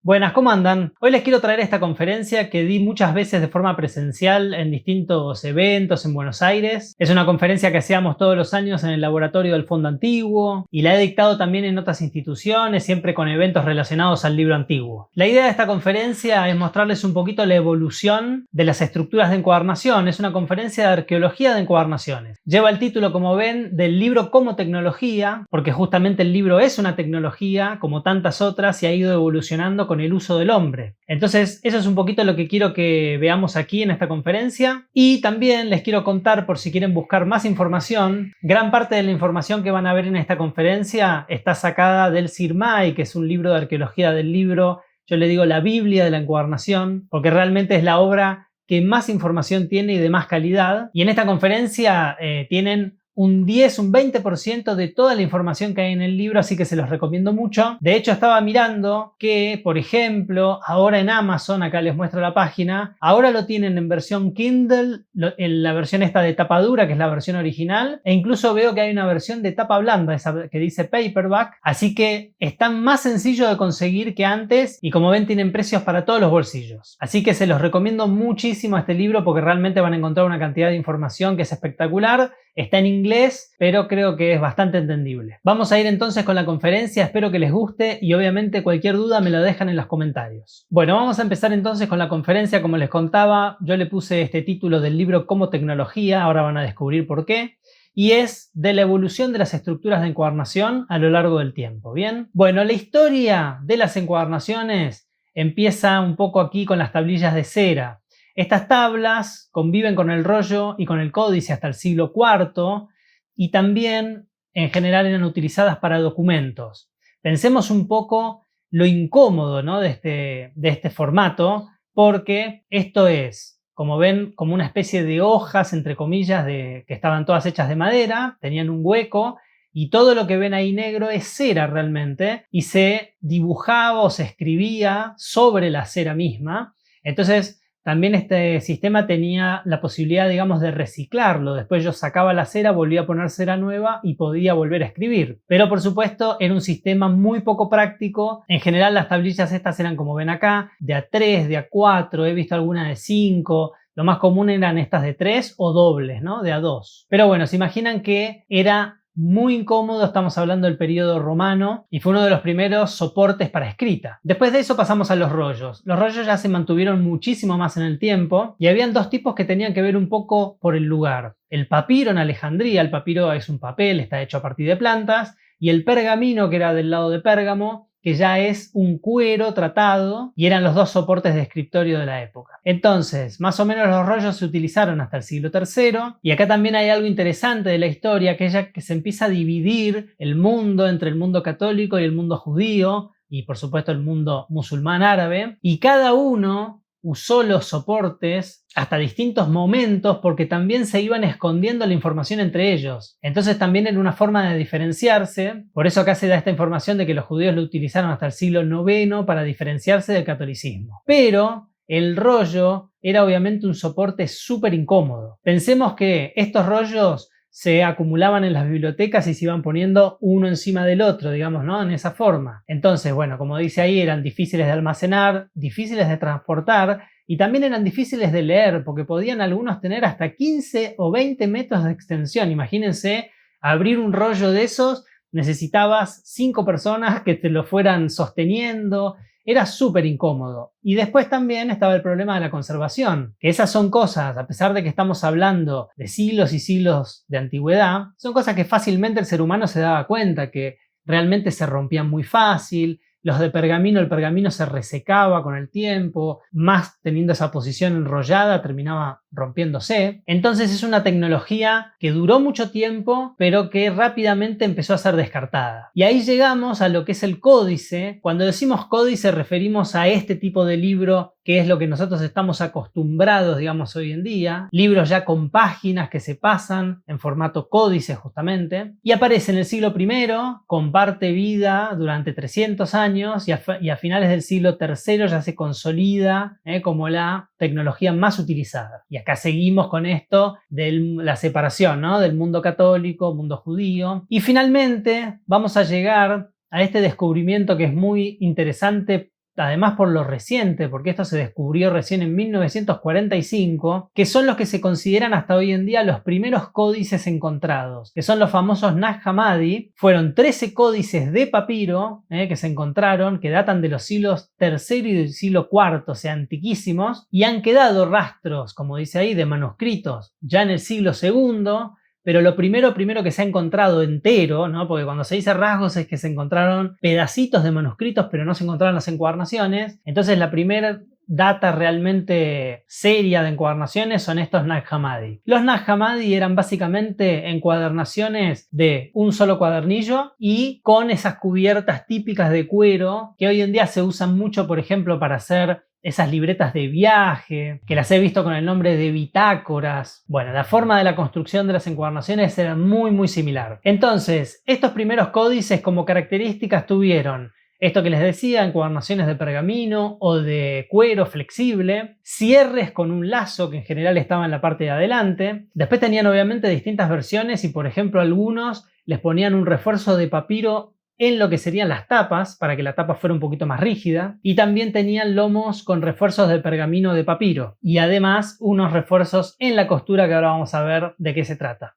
Buenas, ¿cómo andan? Hoy les quiero traer esta conferencia que di muchas veces de forma presencial en distintos eventos en Buenos Aires. Es una conferencia que hacíamos todos los años en el laboratorio del Fondo Antiguo y la he dictado también en otras instituciones, siempre con eventos relacionados al libro antiguo. La idea de esta conferencia es mostrarles un poquito la evolución de las estructuras de encuadernación. Es una conferencia de arqueología de encuadernaciones. Lleva el título, como ven, del libro como tecnología, porque justamente el libro es una tecnología como tantas otras y ha ido evolucionando con el uso del hombre. Entonces, eso es un poquito lo que quiero que veamos aquí en esta conferencia. Y también les quiero contar, por si quieren buscar más información, gran parte de la información que van a ver en esta conferencia está sacada del Sirmai, que es un libro de arqueología del libro, yo le digo la Biblia de la encuadernación, porque realmente es la obra que más información tiene y de más calidad. Y en esta conferencia tienen un 10, un 20% de toda la información que hay en el libro, así que se los recomiendo mucho. De hecho, estaba mirando que, por ejemplo, ahora en Amazon, acá les muestro la página, ahora lo tienen en versión Kindle, en la versión esta de tapa dura, que es la versión original, e incluso veo que hay una versión de tapa blanda, esa que dice paperback, así que están más sencillo de conseguir que antes y como ven tienen precios para todos los bolsillos. Así que se los recomiendo muchísimo este libro porque realmente van a encontrar una cantidad de información que es espectacular. Está en inglés, pero creo que es bastante entendible. Vamos a ir entonces con la conferencia, espero que les guste y obviamente cualquier duda me lo dejan en los comentarios. Bueno, vamos a empezar entonces con la conferencia. Como les contaba, yo le puse este título del libro como tecnología, ahora van a descubrir por qué, y es de la evolución de las estructuras de encuadernación a lo largo del tiempo. ¿Bien? Bueno, la historia de las encuadernaciones empieza un poco aquí con las tablillas de cera. Estas tablas conviven con el rollo y con el códice hasta el siglo IV y también en general eran utilizadas para documentos. Pensemos un poco lo incómodo, ¿no?, de este formato, porque esto es, como ven, como una especie de hojas, entre comillas, que estaban todas hechas de madera, tenían un hueco y todo lo que ven ahí negro es cera realmente y se dibujaba o se escribía sobre la cera misma. Entonces, también este sistema tenía la posibilidad, digamos, de reciclarlo. Después yo sacaba la cera, volvía a poner cera nueva y podía volver a escribir. Pero por supuesto era un sistema muy poco práctico. En general las tablillas estas eran, como ven acá, de A3, de A4, he visto algunas de 5. Lo más común eran estas de 3 o dobles, ¿no?, de A2. Pero bueno, se imaginan que era muy incómodo, estamos hablando del periodo romano y fue uno de los primeros soportes para escrita. Después de eso pasamos a los rollos. Los rollos ya se mantuvieron muchísimo más en el tiempo y habían dos tipos que tenían que ver un poco por el lugar. El papiro en Alejandría, el papiro es un papel, está hecho a partir de plantas, y el pergamino, que era del lado de Pérgamo, que ya es un cuero tratado, y eran los dos soportes de escritorio de la época. Entonces, más o menos los rollos se utilizaron hasta el siglo III, y acá también hay algo interesante de la historia, que es que se empieza a dividir el mundo entre el mundo católico y el mundo judío, y por supuesto el mundo musulmán árabe, y cada uno usó los soportes hasta distintos momentos porque también se iban escondiendo la información entre ellos. Entonces también era una forma de diferenciarse. Por eso acá se da esta información de que los judíos lo utilizaron hasta el siglo IX para diferenciarse del catolicismo. Pero el rollo era obviamente un soporte súper incómodo. Pensemos que estos rollos se acumulaban en las bibliotecas y se iban poniendo uno encima del otro, digamos, ¿no?, en esa forma. Entonces, bueno, como dice ahí, eran difíciles de almacenar, difíciles de transportar y también eran difíciles de leer porque podían algunos tener hasta 15 o 20 metros de extensión. Imagínense, abrir un rollo de esos, necesitabas 5 personas que te lo fueran sosteniendo. Era súper incómodo. Y después también estaba el problema de la conservación, que esas son cosas, a pesar de que estamos hablando de siglos y siglos de antigüedad, son cosas que fácilmente el ser humano se daba cuenta, que realmente se rompían muy fácil. Los de pergamino, el pergamino se resecaba con el tiempo, más teniendo esa posición enrollada terminaba rompiéndose. Entonces es una tecnología que duró mucho tiempo, pero que rápidamente empezó a ser descartada. Y ahí llegamos a lo que es el códice. Cuando decimos códice referimos a este tipo de libro, que es lo que nosotros estamos acostumbrados, digamos, hoy en día. Libros ya con páginas que se pasan en formato códice justamente. Y aparece en el siglo I, comparte vida durante 300 años y a finales del siglo III ya se consolida como la tecnología más utilizada. Y acá seguimos con esto de la separación, ¿no?, del mundo católico, mundo judío. Y finalmente vamos a llegar a este descubrimiento que es muy interesante además por lo reciente, porque esto se descubrió recién en 1945, que son los que se consideran hasta hoy en día los primeros códices encontrados, que son los famosos Nag Hammadi. Fueron 13 códices de papiro que se encontraron, que datan de los siglos III y del siglo IV, o sea, antiquísimos, y han quedado rastros, como dice ahí, de manuscritos ya en el siglo II. Pero lo primero que se ha encontrado entero, ¿no? Porque cuando se dice rasgos es que se encontraron pedacitos de manuscritos, pero no se encontraron las encuadernaciones. Entonces la primera data realmente seria de encuadernaciones son estos Nag Hammadi. Los Nag Hammadi eran básicamente encuadernaciones de un solo cuadernillo y con esas cubiertas típicas de cuero que hoy en día se usan mucho, por ejemplo, para hacer esas libretas de viaje, que las he visto con el nombre de bitácoras. Bueno, la forma de la construcción de las encuadernaciones era muy similar. Entonces, estos primeros códices como características tuvieron esto que les decía, encuadernaciones de pergamino o de cuero flexible, cierres con un lazo que en general estaba en la parte de adelante. Después tenían obviamente distintas versiones y por ejemplo algunos les ponían un refuerzo de papiro en lo que serían las tapas, para que la tapa fuera un poquito más rígida, y también tenían lomos con refuerzos de pergamino de papiro, y además unos refuerzos en la costura que ahora vamos a ver de qué se trata.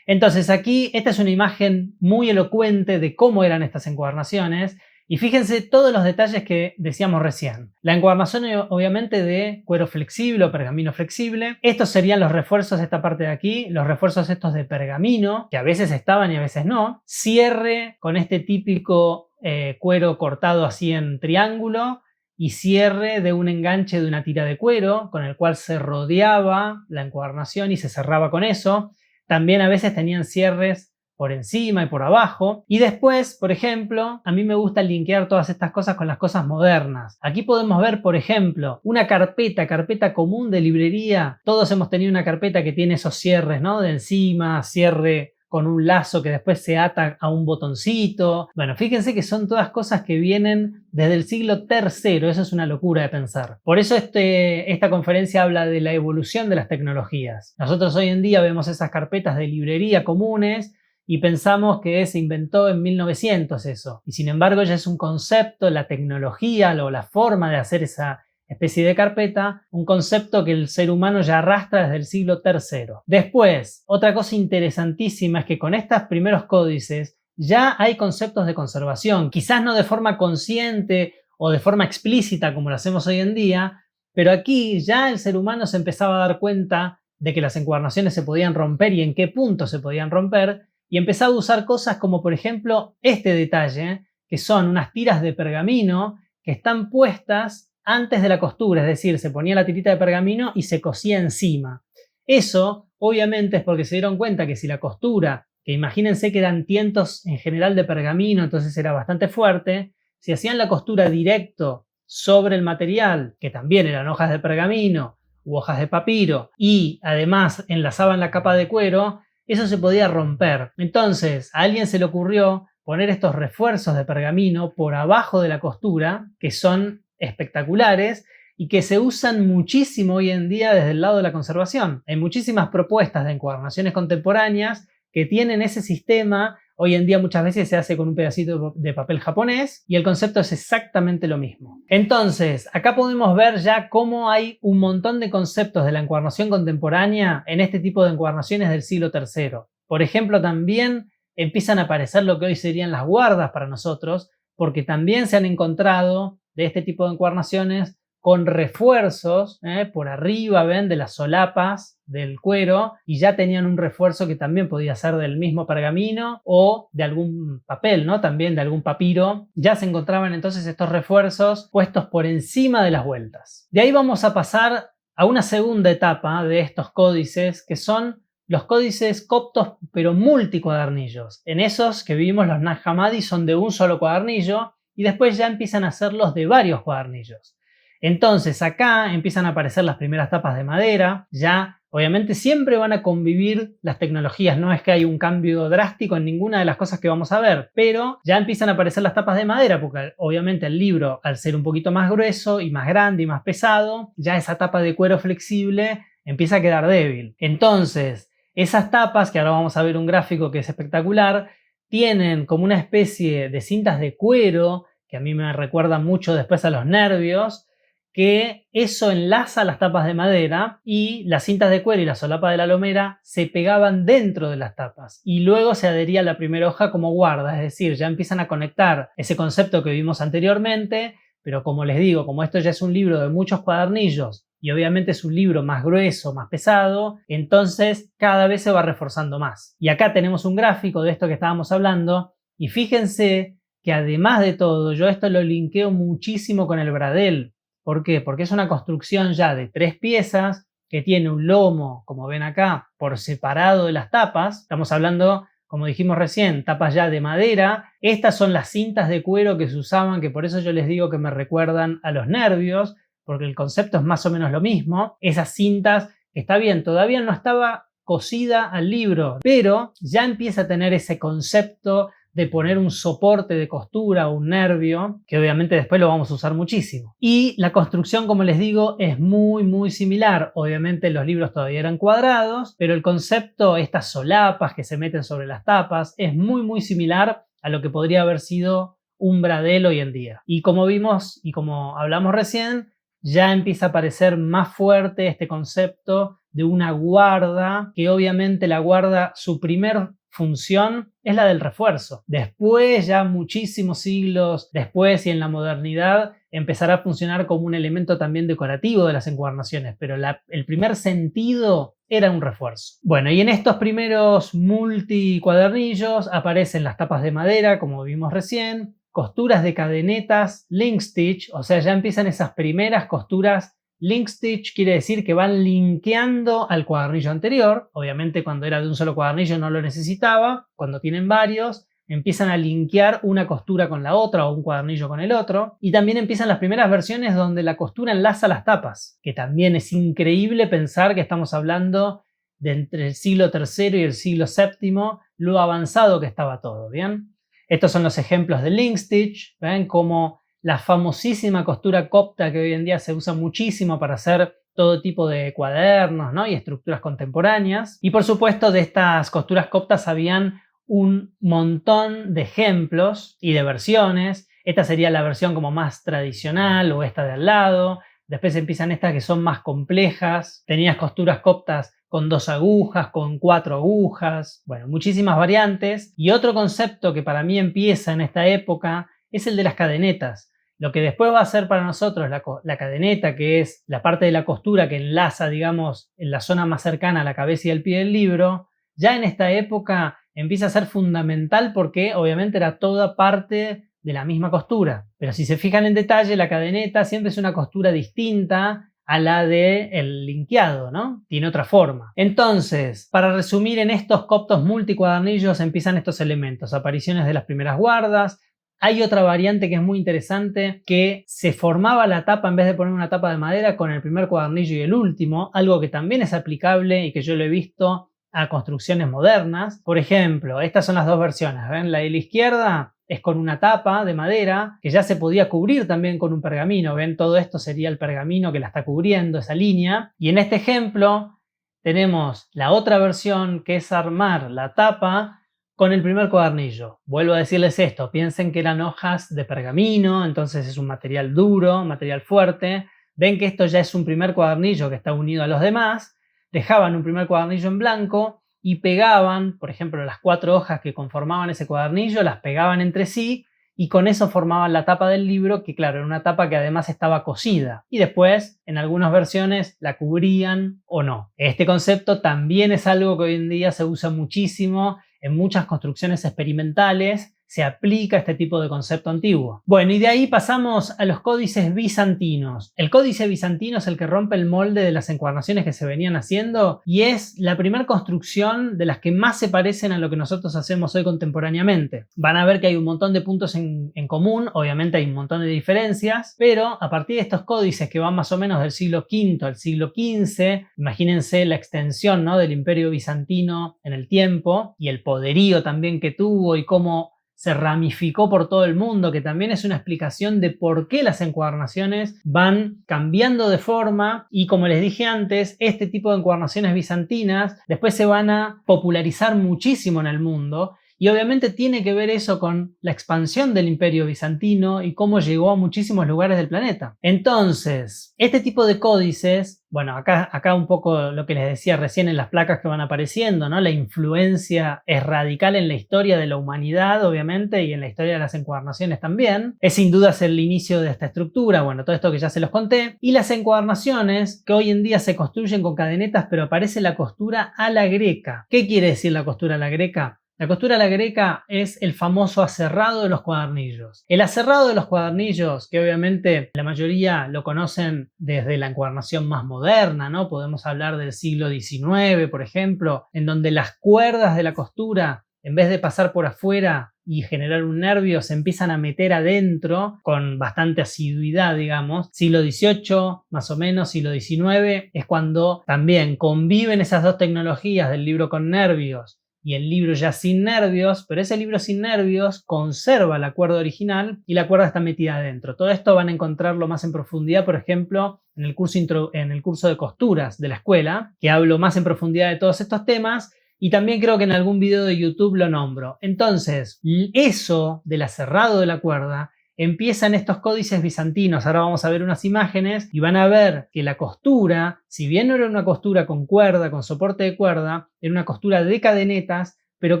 Entonces aquí esta es una imagen muy elocuente de cómo eran estas encuadernaciones, y fíjense todos los detalles que decíamos recién. La encuadernación obviamente de cuero flexible o pergamino flexible. Estos serían los refuerzos de esta parte de aquí, los refuerzos estos de pergamino, que a veces estaban y a veces no. Cierre con este típico cuero cortado así en triángulo y cierre de un enganche de una tira de cuero con el cual se rodeaba la encuadernación y se cerraba con eso. También a veces tenían cierres por encima y por abajo. Y después, por ejemplo, a mí me gusta linkear todas estas cosas con las cosas modernas. Aquí podemos ver, por ejemplo, una carpeta común de librería. Todos hemos tenido una carpeta que tiene esos cierres, ¿no? De encima, cierre con un lazo que después se ata a un botoncito. Bueno, fíjense que son todas cosas que vienen desde el siglo III. Eso es una locura de pensar. Por eso esta conferencia habla de la evolución de las tecnologías. Nosotros hoy en día vemos esas carpetas de librería comunes y pensamos que se inventó en 1900 eso. Y sin embargo ya es un concepto, la tecnología o la forma de hacer esa especie de carpeta, un concepto que el ser humano ya arrastra desde el siglo III. Después, otra cosa interesantísima es que con estos primeros códices ya hay conceptos de conservación, quizás no de forma consciente o de forma explícita como lo hacemos hoy en día, pero aquí ya el ser humano se empezaba a dar cuenta de que las encuadernaciones se podían romper y en qué punto se podían romper, y empezaba a usar cosas como por ejemplo este detalle, que son unas tiras de pergamino que están puestas antes de la costura, es decir, se ponía la tirita de pergamino y se cosía encima. Eso obviamente es porque se dieron cuenta que si la costura, que imagínense que eran tientos en general de pergamino, entonces era bastante fuerte, si hacían la costura directo sobre el material, que también eran hojas de pergamino u hojas de papiro, y además enlazaban la capa de cuero, eso se podía romper. Entonces a alguien se le ocurrió poner estos refuerzos de pergamino por abajo de la costura, que son espectaculares y que se usan muchísimo hoy en día desde el lado de la conservación. Hay muchísimas propuestas de encuadernaciones contemporáneas que tienen ese sistema. Hoy en día muchas veces se hace con un pedacito de papel japonés y el concepto es exactamente lo mismo. Entonces, acá podemos ver ya cómo hay un montón de conceptos de la encuadernación contemporánea en este tipo de encuadernaciones del siglo III. Por ejemplo, también empiezan a aparecer lo que hoy serían las guardas para nosotros, porque también se han encontrado de este tipo de encuadernaciones con refuerzos por arriba, ven, de las solapas del cuero, y ya tenían un refuerzo que también podía ser del mismo pergamino o de algún papel, ¿no? También de algún papiro. Ya se encontraban entonces estos refuerzos puestos por encima de las vueltas. De ahí vamos a pasar a una segunda etapa de estos códices, que son los códices coptos pero multicuadernillos. En esos que vimos los Nag Hammadi son de un solo cuadernillo y después ya empiezan a hacerlos de varios cuadernillos. Entonces acá empiezan a aparecer las primeras tapas de madera. Ya obviamente siempre van a convivir las tecnologías, no es que hay un cambio drástico en ninguna de las cosas que vamos a ver, pero ya empiezan a aparecer las tapas de madera porque obviamente el libro, al ser un poquito más grueso y más grande y más pesado, ya esa tapa de cuero flexible empieza a quedar débil. Entonces esas tapas, que ahora vamos a ver un gráfico que es espectacular, tienen como una especie de cintas de cuero que a mí me recuerda mucho después a los nervios, que eso enlaza las tapas de madera y las cintas de cuero y la solapa de la lomera se pegaban dentro de las tapas y luego se adhería a la primera hoja como guarda, es decir, ya empiezan a conectar ese concepto que vimos anteriormente, pero como les digo, como esto ya es un libro de muchos cuadernillos y obviamente es un libro más grueso, más pesado, entonces cada vez se va reforzando más. Y acá tenemos un gráfico de esto que estábamos hablando y fíjense que además de todo, yo esto lo linkeo muchísimo con el Bradel. ¿Por qué? Porque es una construcción ya de 3 piezas que tiene un lomo, como ven acá, por separado de las tapas. Estamos hablando, como dijimos recién, tapas ya de madera. Estas son las cintas de cuero que se usaban, que por eso yo les digo que me recuerdan a los nervios, porque el concepto es más o menos lo mismo. Esas cintas, está bien, todavía no estaba cosida al libro, pero ya empieza a tener ese concepto de poner un soporte de costura o un nervio, que obviamente después lo vamos a usar muchísimo. Y la construcción, como les digo, es muy similar. Obviamente los libros todavía eran cuadrados, pero el concepto, estas solapas que se meten sobre las tapas, es muy similar a lo que podría haber sido un Bradel hoy en día. Y como vimos y como hablamos recién, ya empieza a aparecer más fuerte este concepto de una guarda, que obviamente la guarda, su primer función es la del refuerzo. Después, ya muchísimos siglos después y en la modernidad, empezará a funcionar como un elemento también decorativo de las encuadernaciones, pero el primer sentido era un refuerzo. Bueno, y en estos primeros multicuadernillos aparecen las tapas de madera, como vimos recién, costuras de cadenetas link stitch, o sea, ya empiezan esas primeras costuras. Link stitch quiere decir que van linkeando al cuadernillo anterior. Obviamente cuando era de un solo cuadernillo no lo necesitaba. Cuando tienen varios, empiezan a linkear una costura con la otra o un cuadernillo con el otro. Y también empiezan las primeras versiones donde la costura enlaza las tapas, que también es increíble pensar que estamos hablando de entre el siglo III y el siglo VII, lo avanzado que estaba todo, ¿bien? Estos son los ejemplos de link stitch, ¿ven? Como la famosísima costura copta que hoy en día se usa muchísimo para hacer todo tipo de cuadernos, ¿no? Y estructuras contemporáneas. Y por supuesto de estas costuras coptas habían un montón de ejemplos y de versiones. Esta sería la versión como más tradicional o esta de al lado. Después empiezan estas que son más complejas. Tenías costuras coptas con 2 agujas, con 4 agujas, bueno, muchísimas variantes. Y otro concepto que para mí empieza en esta época es el de las cadenetas. Lo que después va a ser para nosotros la cadeneta, que es la parte de la costura que enlaza, digamos, en la zona más cercana a la cabeza y al pie del libro, ya en esta época empieza a ser fundamental porque obviamente era toda parte de la misma costura. Pero si se fijan en detalle, la cadeneta siempre es una costura distinta a la del linkeado, ¿no? Tiene otra forma. Entonces, para resumir, en estos coptos multicuadernillos empiezan estos elementos, apariciones de las primeras guardas. Hay otra variante que es muy interesante, que se formaba la tapa en vez de poner una tapa de madera con el primer cuadernillo y el último, algo que también es aplicable y que yo lo he visto a construcciones modernas. Por ejemplo, estas son las dos versiones, ¿ven? La de la izquierda es con una tapa de madera que ya se podía cubrir también con un pergamino. ¿Ven? Todo esto sería el pergamino que la está cubriendo, esa línea. Y en este ejemplo tenemos la otra versión, que es armar la tapa con el primer cuadernillo. Vuelvo a decirles esto, piensen que eran hojas de pergamino, entonces es un material duro, material fuerte. Ven que esto ya es un primer cuadernillo que está unido a los demás. Dejaban un primer cuadernillo en blanco y pegaban, por ejemplo, las 4 hojas que conformaban ese cuadernillo, las pegaban entre sí y con eso formaban la tapa del libro, que claro, era una tapa que además estaba cosida. Y después, en algunas versiones, la cubrían o no. Este concepto también es algo que hoy en día se usa muchísimo en muchas construcciones experimentales. Se aplica este tipo de concepto antiguo. Bueno, y de ahí pasamos a los códices bizantinos. El códice bizantino es el que rompe el molde de las encuadernaciones que se venían haciendo y es la primera construcción de las que más se parecen a lo que nosotros hacemos hoy contemporáneamente. Van a ver que hay un montón de puntos en común, obviamente hay un montón de diferencias, pero a partir de estos códices que van más o menos del siglo V al siglo XV, imagínense la extensión, ¿no?, del Imperio Bizantino en el tiempo y el poderío también que tuvo y cómo se ramificó por todo el mundo, que también es una explicación de por qué las encuadernaciones van cambiando de forma y, como les dije antes, este tipo de encuadernaciones bizantinas después se van a popularizar muchísimo en el mundo Y obviamente tiene que ver eso con la expansión del Imperio Bizantino y cómo llegó a muchísimos lugares del planeta. Entonces, este tipo de códices, bueno, acá un poco lo que les decía recién en las placas que van apareciendo, ¿no? La influencia es radical en la historia de la humanidad, obviamente, y en la historia de las encuadernaciones también. Es sin dudas el inicio de esta estructura, bueno, todo esto que ya se los conté. Y las encuadernaciones, que hoy en día se construyen con cadenetas, pero aparece la costura a la greca. ¿Qué quiere decir la costura a la greca? La costura a la greca es el famoso aserrado de los cuadernillos. El aserrado de los cuadernillos, que obviamente la mayoría lo conocen desde la encuadernación más moderna, ¿no? Podemos hablar del siglo XIX, por ejemplo, en donde las cuerdas de la costura, en vez de pasar por afuera y generar un nervio, se empiezan a meter adentro con bastante asiduidad, digamos. Siglo XVIII, más o menos, siglo XIX, es cuando también conviven esas dos tecnologías del libro con nervios y el libro ya sin nervios, pero ese libro sin nervios conserva la cuerda original y la cuerda está metida adentro. Todo esto van a encontrarlo más en profundidad, por ejemplo, en el curso de costuras de la escuela, que hablo más en profundidad de todos estos temas. Y también creo que en algún video de YouTube lo nombro. Entonces, eso del aserrado de la cuerda empieza en estos códices bizantinos. Ahora vamos a ver unas imágenes y van a ver que la costura, si bien no era una costura con cuerda, con soporte de cuerda, era una costura de cadenetas, pero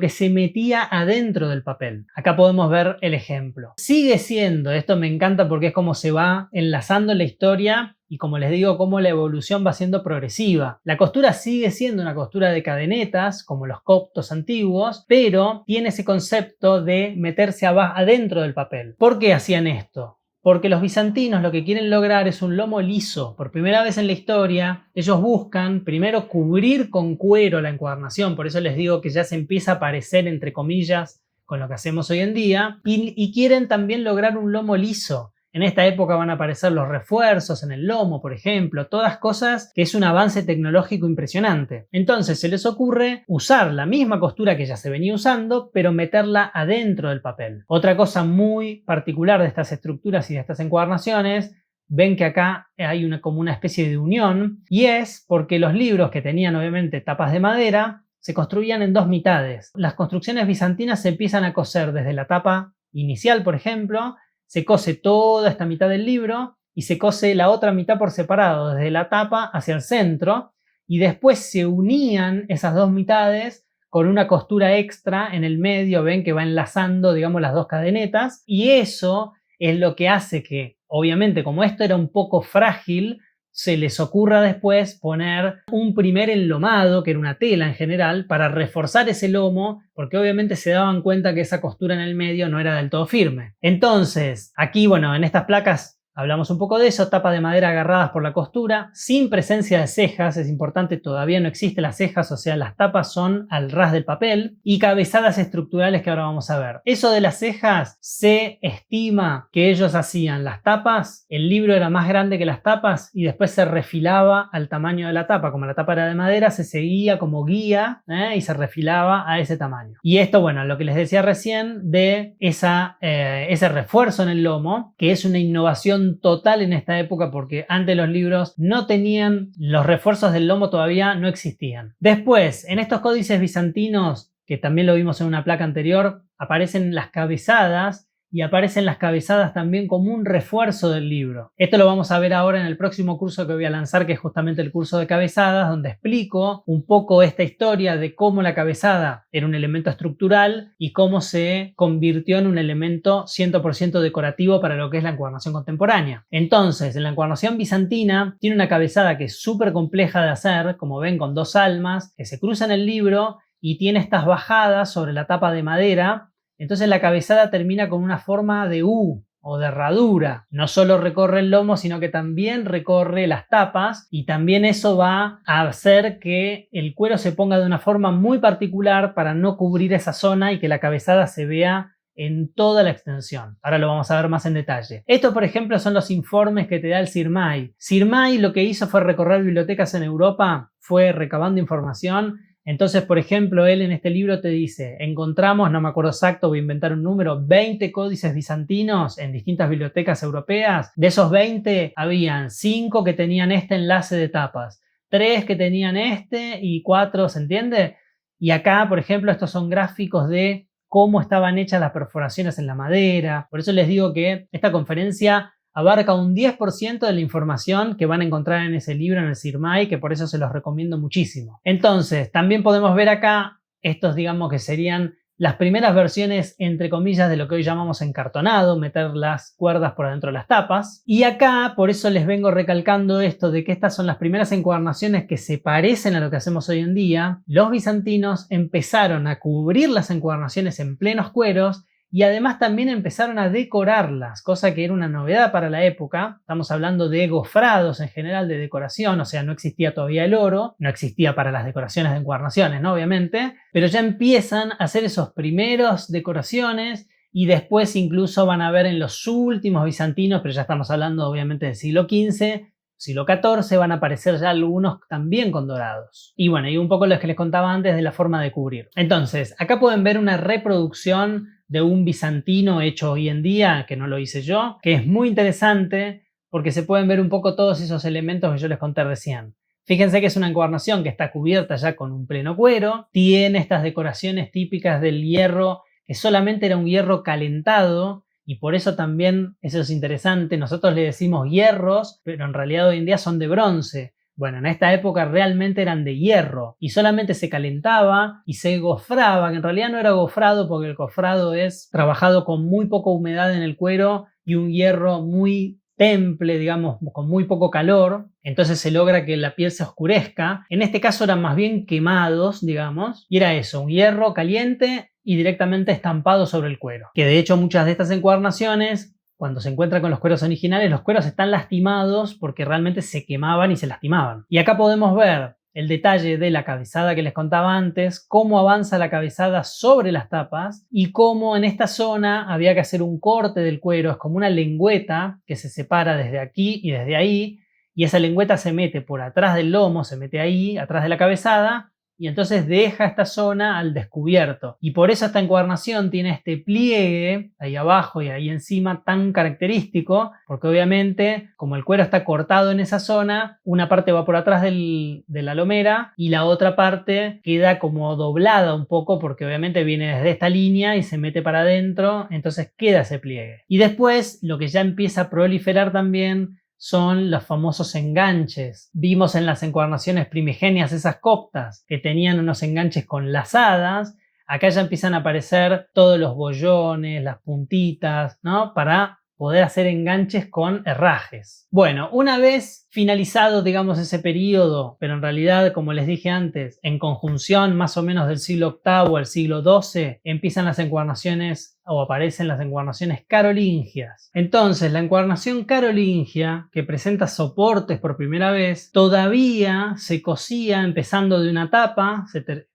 que se metía adentro del papel. Acá podemos ver el ejemplo. Sigue siendo, esto me encanta porque es como se va enlazando la historia y, como les digo, cómo la evolución va siendo progresiva. La costura sigue siendo una costura de cadenetas, como los coptos antiguos, pero tiene ese concepto de meterse adentro del papel. ¿Por qué hacían esto? Porque los bizantinos lo que quieren lograr es un lomo liso. Por primera vez en la historia, ellos buscan primero cubrir con cuero la encuadernación. Por eso les digo que ya se empieza a parecer, entre comillas, con lo que hacemos hoy en día. Y quieren también lograr un lomo liso. En esta época van a aparecer los refuerzos en el lomo, por ejemplo, todas cosas que es un avance tecnológico impresionante. Entonces se les ocurre usar la misma costura que ya se venía usando, pero meterla adentro del papel. Otra cosa muy particular de estas estructuras y de estas encuadernaciones, ven que acá hay como una especie de unión, y es porque los libros, que tenían obviamente tapas de madera, se construían en dos mitades. Las construcciones bizantinas se empiezan a coser desde la tapa inicial, por ejemplo. Se cose toda esta mitad del libro y se cose la otra mitad por separado, desde la tapa hacia el centro, y después se unían esas dos mitades con una costura extra en el medio, ven que va enlazando, digamos, las dos cadenetas, y eso es lo que hace que, obviamente, como esto era un poco frágil, se les ocurra después poner un primer enlomado, que era una tela en general, para reforzar ese lomo, porque obviamente se daban cuenta que esa costura en el medio no era del todo firme. Entonces, aquí, bueno, en estas placas hablamos un poco de eso, tapas de madera agarradas por la costura, sin presencia de cejas, es importante, todavía no existen las cejas, o sea, las tapas son al ras del papel, y cabezadas estructurales que ahora vamos a ver. Eso de las cejas, se estima que ellos hacían las tapas, el libro era más grande que las tapas, y después se refilaba al tamaño de la tapa. Como la tapa era de madera, se seguía como guía, y se refilaba a ese tamaño. Y esto, bueno, lo que les decía recién de ese refuerzo en el lomo, que es una innovación total en esta época, porque antes los libros no tenían los refuerzos del lomo, todavía no existían. Después, en estos códices bizantinos, que también lo vimos en una placa anterior, aparecen las cabezadas, y aparecen las cabezadas también como un refuerzo del libro. Esto lo vamos a ver ahora en el próximo curso que voy a lanzar, que es justamente el curso de cabezadas, donde explico un poco esta historia de cómo la cabezada era un elemento estructural y cómo se convirtió en un elemento 100% decorativo para lo que es la encuadernación contemporánea. Entonces, en la encuadernación bizantina tiene una cabezada que es súper compleja de hacer, como ven, con dos almas que se cruzan el libro, y tiene estas bajadas sobre la tapa de madera. Entonces la cabezada termina con una forma de U o de herradura. No solo recorre el lomo, sino que también recorre las tapas, y también eso va a hacer que el cuero se ponga de una forma muy particular para no cubrir esa zona y que la cabezada se vea en toda la extensión. Ahora lo vamos a ver más en detalle. Estos, por ejemplo, son los informes que te da el CIRMAI. CIRMAI lo que hizo fue recorrer bibliotecas en Europa, fue recabando información. Entonces, por ejemplo, él en este libro te dice, encontramos, no me acuerdo exacto, voy a inventar un número, 20 códices bizantinos en distintas bibliotecas europeas. De esos 20, habían 5 que tenían este enlace de tapas, 3 que tenían este y 4, ¿se entiende? Y acá, por ejemplo, estos son gráficos de cómo estaban hechas las perforaciones en la madera. Por eso les digo que esta conferencia abarca un 10% de la información que van a encontrar en ese libro, en el Sirmai, que por eso se los recomiendo muchísimo. Entonces, también podemos ver acá estos, digamos, que serían las primeras versiones, entre comillas, de lo que hoy llamamos encartonado, meter las cuerdas por adentro de las tapas. Y acá, por eso les vengo recalcando esto de que estas son las primeras encuadernaciones que se parecen a lo que hacemos hoy en día. Los bizantinos empezaron a cubrir las encuadernaciones en plenos cueros y además también empezaron a decorarlas, cosa que era una novedad para la época. Estamos hablando de gofrados en general de decoración, o sea, no existía todavía el oro, no existía para las decoraciones de encuadernaciones, ¿no? Obviamente, pero ya empiezan a hacer esos primeros decoraciones y después incluso van a ver en los últimos bizantinos, pero ya estamos hablando obviamente del siglo XV, siglo XIV, van a aparecer ya algunos también con dorados. Y bueno, y un poco lo que les contaba antes de la forma de cubrir. Entonces, acá pueden ver una reproducción de un bizantino hecho hoy en día, que no lo hice yo, que es muy interesante porque se pueden ver un poco todos esos elementos que yo les conté recién. Fíjense que es una encuadernación que está cubierta ya con un pleno cuero, tiene estas decoraciones típicas del hierro, que solamente era un hierro calentado, y por eso también eso es interesante. Nosotros le decimos hierros, pero en realidad hoy en día son de bronce. Bueno, en esta época realmente eran de hierro y solamente se calentaba y se gofraba, que en realidad no era gofrado porque el gofrado es trabajado con muy poca humedad en el cuero y un hierro muy temple, digamos, con muy poco calor. Entonces se logra que la piel se oscurezca. En este caso eran más bien quemados, digamos, y era eso, un hierro caliente y directamente estampado sobre el cuero. Que de hecho muchas de estas encuadernaciones, cuando se encuentran con los cueros originales, los cueros están lastimados porque realmente se quemaban y se lastimaban. Y acá podemos ver el detalle de la cabezada que les contaba antes, cómo avanza la cabezada sobre las tapas y cómo en esta zona había que hacer un corte del cuero. Es como una lengüeta que se separa desde aquí y desde ahí, y esa lengüeta se mete por atrás del lomo, se mete ahí, atrás de la cabezada, y entonces deja esta zona al descubierto. Y por eso esta encuadernación tiene este pliegue ahí abajo y ahí encima tan característico, porque obviamente como el cuero está cortado en esa zona, una parte va por atrás de la lomera y la otra parte queda como doblada un poco porque obviamente viene desde esta línea y se mete para adentro, entonces queda ese pliegue. Y después lo que ya empieza a proliferar también son los famosos enganches. Vimos en las encuadernaciones primigenias esas coptas que tenían unos enganches con lazadas. Acá ya empiezan a aparecer todos los bollones, las puntitas, ¿no? Para poder hacer enganches con herrajes. Bueno, una vez finalizado, digamos, ese periodo, pero en realidad, como les dije antes, en conjunción más o menos del siglo VIII al siglo XII, empiezan las encuadernaciones o aparecen las encuadernaciones carolingias. Entonces, la encuadernación carolingia, que presenta soportes por primera vez, todavía se cosía empezando de una tapa,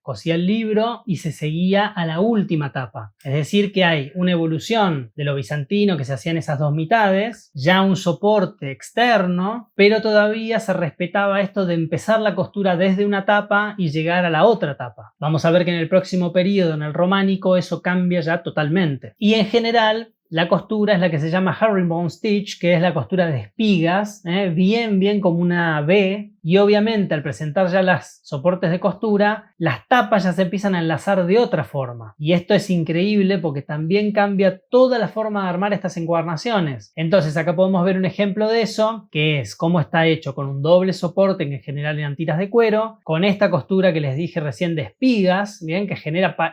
cosía el libro y se seguía a la última tapa. Es decir, que hay una evolución de lo bizantino que se hacían esas dos mitades, ya un soporte externo, pero todavía se respetaba esto de empezar la costura desde una tapa y llegar a la otra tapa. Vamos a ver que en el próximo periodo, en el románico, eso cambia ya totalmente. Y en general, la costura es la que se llama herringbone stitch, que es la costura de espigas, bien como una V. Y obviamente al presentar ya los soportes de costura, las tapas ya se empiezan a enlazar de otra forma. Y esto es increíble porque también cambia toda la forma de armar estas encuadernaciones. Entonces acá podemos ver un ejemplo de eso, que es cómo está hecho con un doble soporte, que en general eran tiras de cuero, con esta costura que les dije recién de espigas, bien, que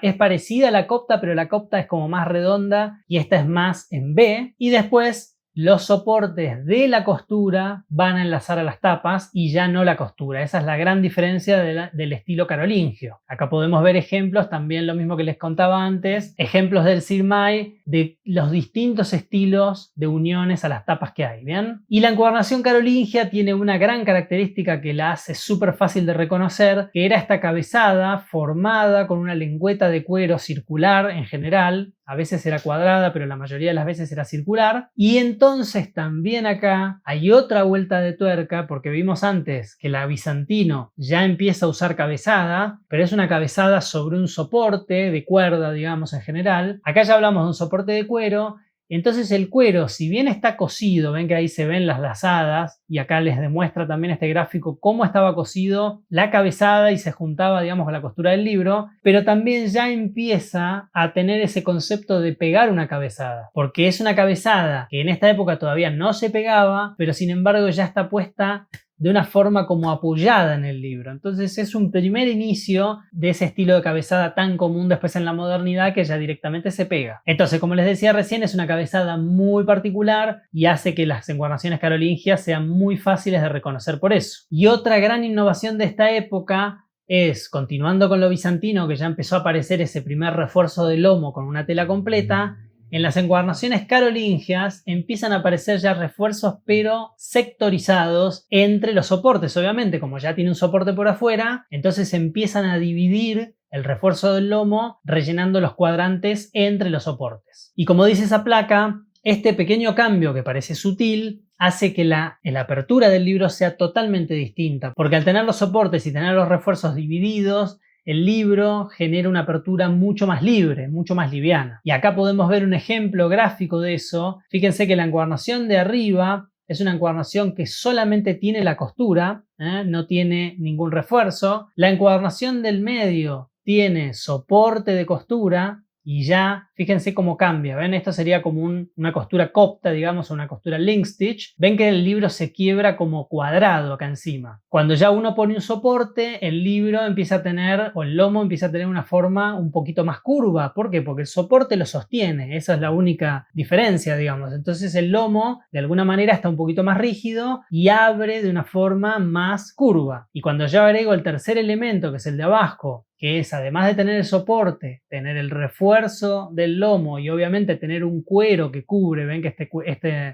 es parecida a la copta, pero la copta es como más redonda y esta es más en V. Y después los soportes de la costura van a enlazar a las tapas y ya no la costura. Esa es la gran diferencia del estilo carolingio. Acá podemos ver ejemplos, también lo mismo que les contaba antes, ejemplos del Sirmai de los distintos estilos de uniones a las tapas que hay, ¿bien? Y la encuadernación carolingia tiene una gran característica que la hace súper fácil de reconocer, que era esta cabezada formada con una lengüeta de cuero circular en general. A veces era cuadrada, pero la mayoría de las veces era circular. Y entonces también acá hay otra vuelta de tuerca, porque vimos antes que la bizantino ya empieza a usar cabezada, pero es una cabezada sobre un soporte de cuerda, digamos, en general. Acá ya hablamos de un soporte de cuero Entonces el cuero, si bien está cosido, ven que ahí se ven las lazadas y acá les demuestra también este gráfico cómo estaba cosido la cabezada y se juntaba, digamos, con la costura del libro, pero también ya empieza a tener ese concepto de pegar una cabezada, porque es una cabezada que en esta época todavía no se pegaba, pero sin embargo ya está puesta de una forma como apoyada en el libro. Entonces es un primer inicio de ese estilo de cabezada tan común después en la modernidad que ya directamente se pega. Entonces, como les decía recién, es una cabezada muy particular y hace que las encuadernaciones carolingias sean muy fáciles de reconocer por eso. Y otra gran innovación de esta época es, continuando con lo bizantino, que ya empezó a aparecer ese primer refuerzo de lomo con una tela completa, en las encuadernaciones carolingias empiezan a aparecer ya refuerzos pero sectorizados entre los soportes. Obviamente, como ya tiene un soporte por afuera, entonces empiezan a dividir el refuerzo del lomo rellenando los cuadrantes entre los soportes. Y como dice esa placa, este pequeño cambio que parece sutil hace que la apertura del libro sea totalmente distinta, porque al tener los soportes y tener los refuerzos divididos, el libro genera una apertura mucho más libre, mucho más liviana. Y acá podemos ver un ejemplo gráfico de eso. Fíjense que la encuadernación de arriba es una encuadernación que solamente tiene la costura, no tiene ningún refuerzo. La encuadernación del medio tiene soporte de costura y ya, fíjense cómo cambia. ¿Ven? Esto sería como una costura copta, digamos, o una costura link stitch. Ven que el libro se quiebra como cuadrado acá encima. Cuando ya uno pone un soporte, el libro empieza a tener, o el lomo empieza a tener una forma un poquito más curva. ¿Por qué? Porque el soporte lo sostiene. Esa es la única diferencia, digamos. Entonces el lomo, de alguna manera, está un poquito más rígido y abre de una forma más curva. Y cuando yo agrego el tercer elemento, que es el de abajo, que es, además de tener el soporte, tener el refuerzo del lomo y obviamente tener un cuero que cubre, ven que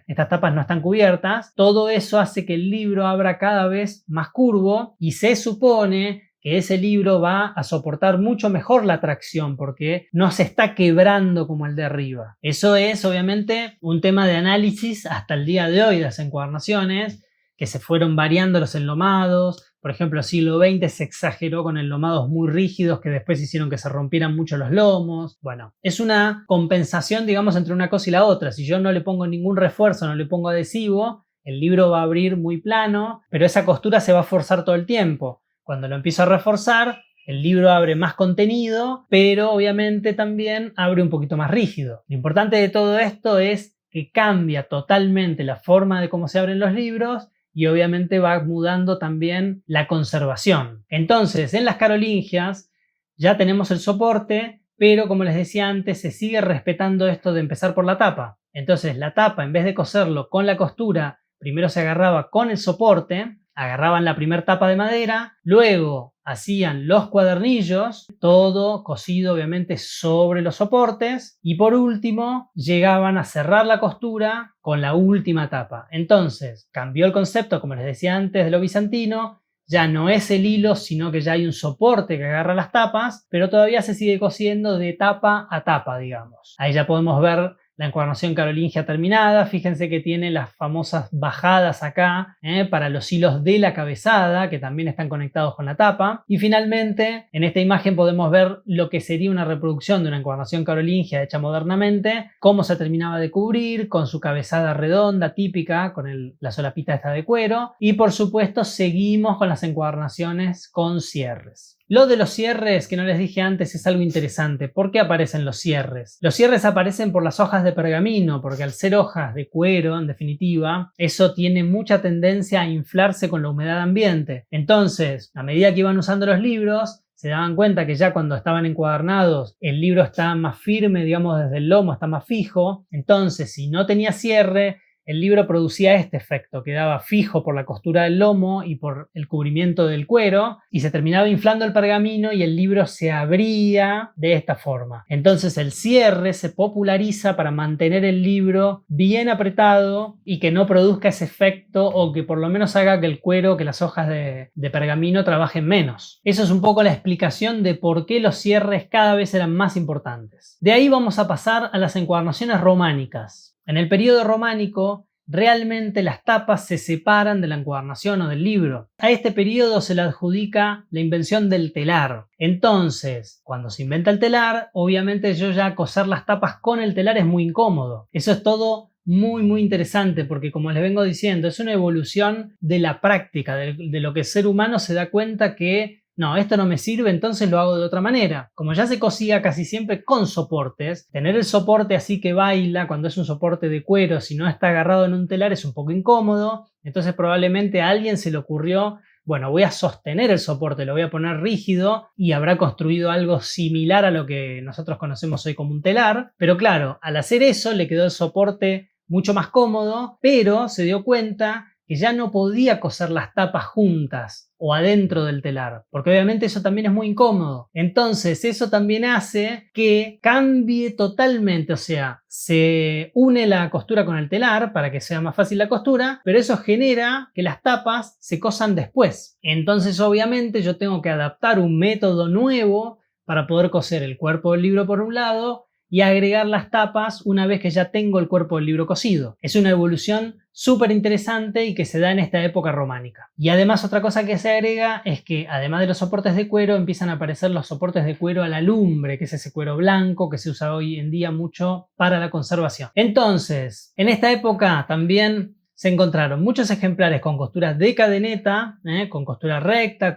estas tapas no están cubiertas, todo eso hace que el libro abra cada vez más curvo y se supone que ese libro va a soportar mucho mejor la tracción porque no se está quebrando como el de arriba. Eso es obviamente un tema de análisis hasta el día de hoy de las encuadernaciones, que se fueron variando los enlomados. Por ejemplo, el siglo XX se exageró con enlomados muy rígidos que después hicieron que se rompieran mucho los lomos. Bueno, es una compensación, digamos, entre una cosa y la otra. Si yo no le pongo ningún refuerzo, no le pongo adhesivo, el libro va a abrir muy plano, pero esa costura se va a forzar todo el tiempo. Cuando lo empiezo a reforzar, el libro abre más contenido, pero obviamente también abre un poquito más rígido. Lo importante de todo esto es que cambia totalmente la forma de cómo se abren los libros y obviamente va mudando también la conservación. Entonces, en las carolingias ya tenemos el soporte, pero como les decía antes, se sigue respetando esto de empezar por la tapa. Entonces, la tapa, en vez de coserlo con la costura, primero se agarraba con el soporte, agarraban la primera tapa de madera, luego hacían los cuadernillos, todo cosido obviamente sobre los soportes, y por último llegaban a cerrar la costura con la última tapa. Entonces cambió el concepto, como les decía antes, de lo bizantino. Ya no es el hilo, sino que ya hay un soporte que agarra las tapas, pero todavía se sigue cosiendo de tapa a tapa, digamos. Ahí ya podemos ver la encuadernación carolingia terminada. Fíjense que tiene las famosas bajadas acá para los hilos de la cabezada, que también están conectados con la tapa. Y finalmente, en esta imagen podemos ver lo que sería una reproducción de una encuadernación carolingia hecha modernamente, cómo se terminaba de cubrir, con su cabezada redonda, típica, con la solapita esta de cuero. Y por supuesto, seguimos con las encuadernaciones con cierres. Lo de los cierres, que no les dije antes, es algo interesante. ¿Por qué aparecen los cierres? Los cierres aparecen por las hojas de pergamino, porque al ser hojas de cuero, en definitiva, eso tiene mucha tendencia a inflarse con la humedad ambiente. Entonces, a medida que iban usando los libros, se daban cuenta que ya cuando estaban encuadernados, el libro está más firme, digamos, desde el lomo está más fijo. Entonces, si no tenía cierre, el libro producía este efecto, quedaba fijo por la costura del lomo y por el cubrimiento del cuero, y se terminaba inflando el pergamino y el libro se abría de esta forma. Entonces el cierre se populariza para mantener el libro bien apretado y que no produzca ese efecto, o que por lo menos haga que el cuero, que las hojas de pergamino trabajen menos. Eso es un poco la explicación de por qué los cierres cada vez eran más importantes. De ahí vamos a pasar a las encuadernaciones románicas. En el periodo románico, realmente las tapas se separan de la encuadernación o del libro. A este periodo se le adjudica la invención del telar. Entonces, cuando se inventa el telar, obviamente yo ya coser las tapas con el telar es muy incómodo. Eso es todo muy interesante porque, como les vengo diciendo, es una evolución de la práctica, de lo que el ser humano se da cuenta que no, esto no me sirve, entonces lo hago de otra manera. Como ya se cosía casi siempre con soportes, tener el soporte así que baila cuando es un soporte de cuero, si no está agarrado en un telar, es un poco incómodo. Entonces probablemente a alguien se le ocurrió, bueno, voy a sostener el soporte, lo voy a poner rígido, y habrá construido algo similar a lo que nosotros conocemos hoy como un telar. Pero claro, al hacer eso le quedó el soporte mucho más cómodo, pero se dio cuenta que ya no podía coser las tapas juntas o adentro del telar, porque obviamente eso también es muy incómodo. Entonces eso también hace que cambie totalmente, o sea, se une la costura con el telar para que sea más fácil la costura, pero eso genera que las tapas se cosan después. Entonces obviamente yo tengo que adaptar un método nuevo para poder coser el cuerpo del libro por un lado y agregar las tapas una vez que ya tengo el cuerpo del libro cosido. Es una evolución súper interesante y que se da en esta época románica. Y además otra cosa que se agrega es que además de los soportes de cuero empiezan a aparecer los soportes de cuero a la lumbre, que es ese cuero blanco que se usa hoy en día mucho para la conservación. Entonces, en esta época también se encontraron muchos ejemplares con costuras de cadeneta, con costura recta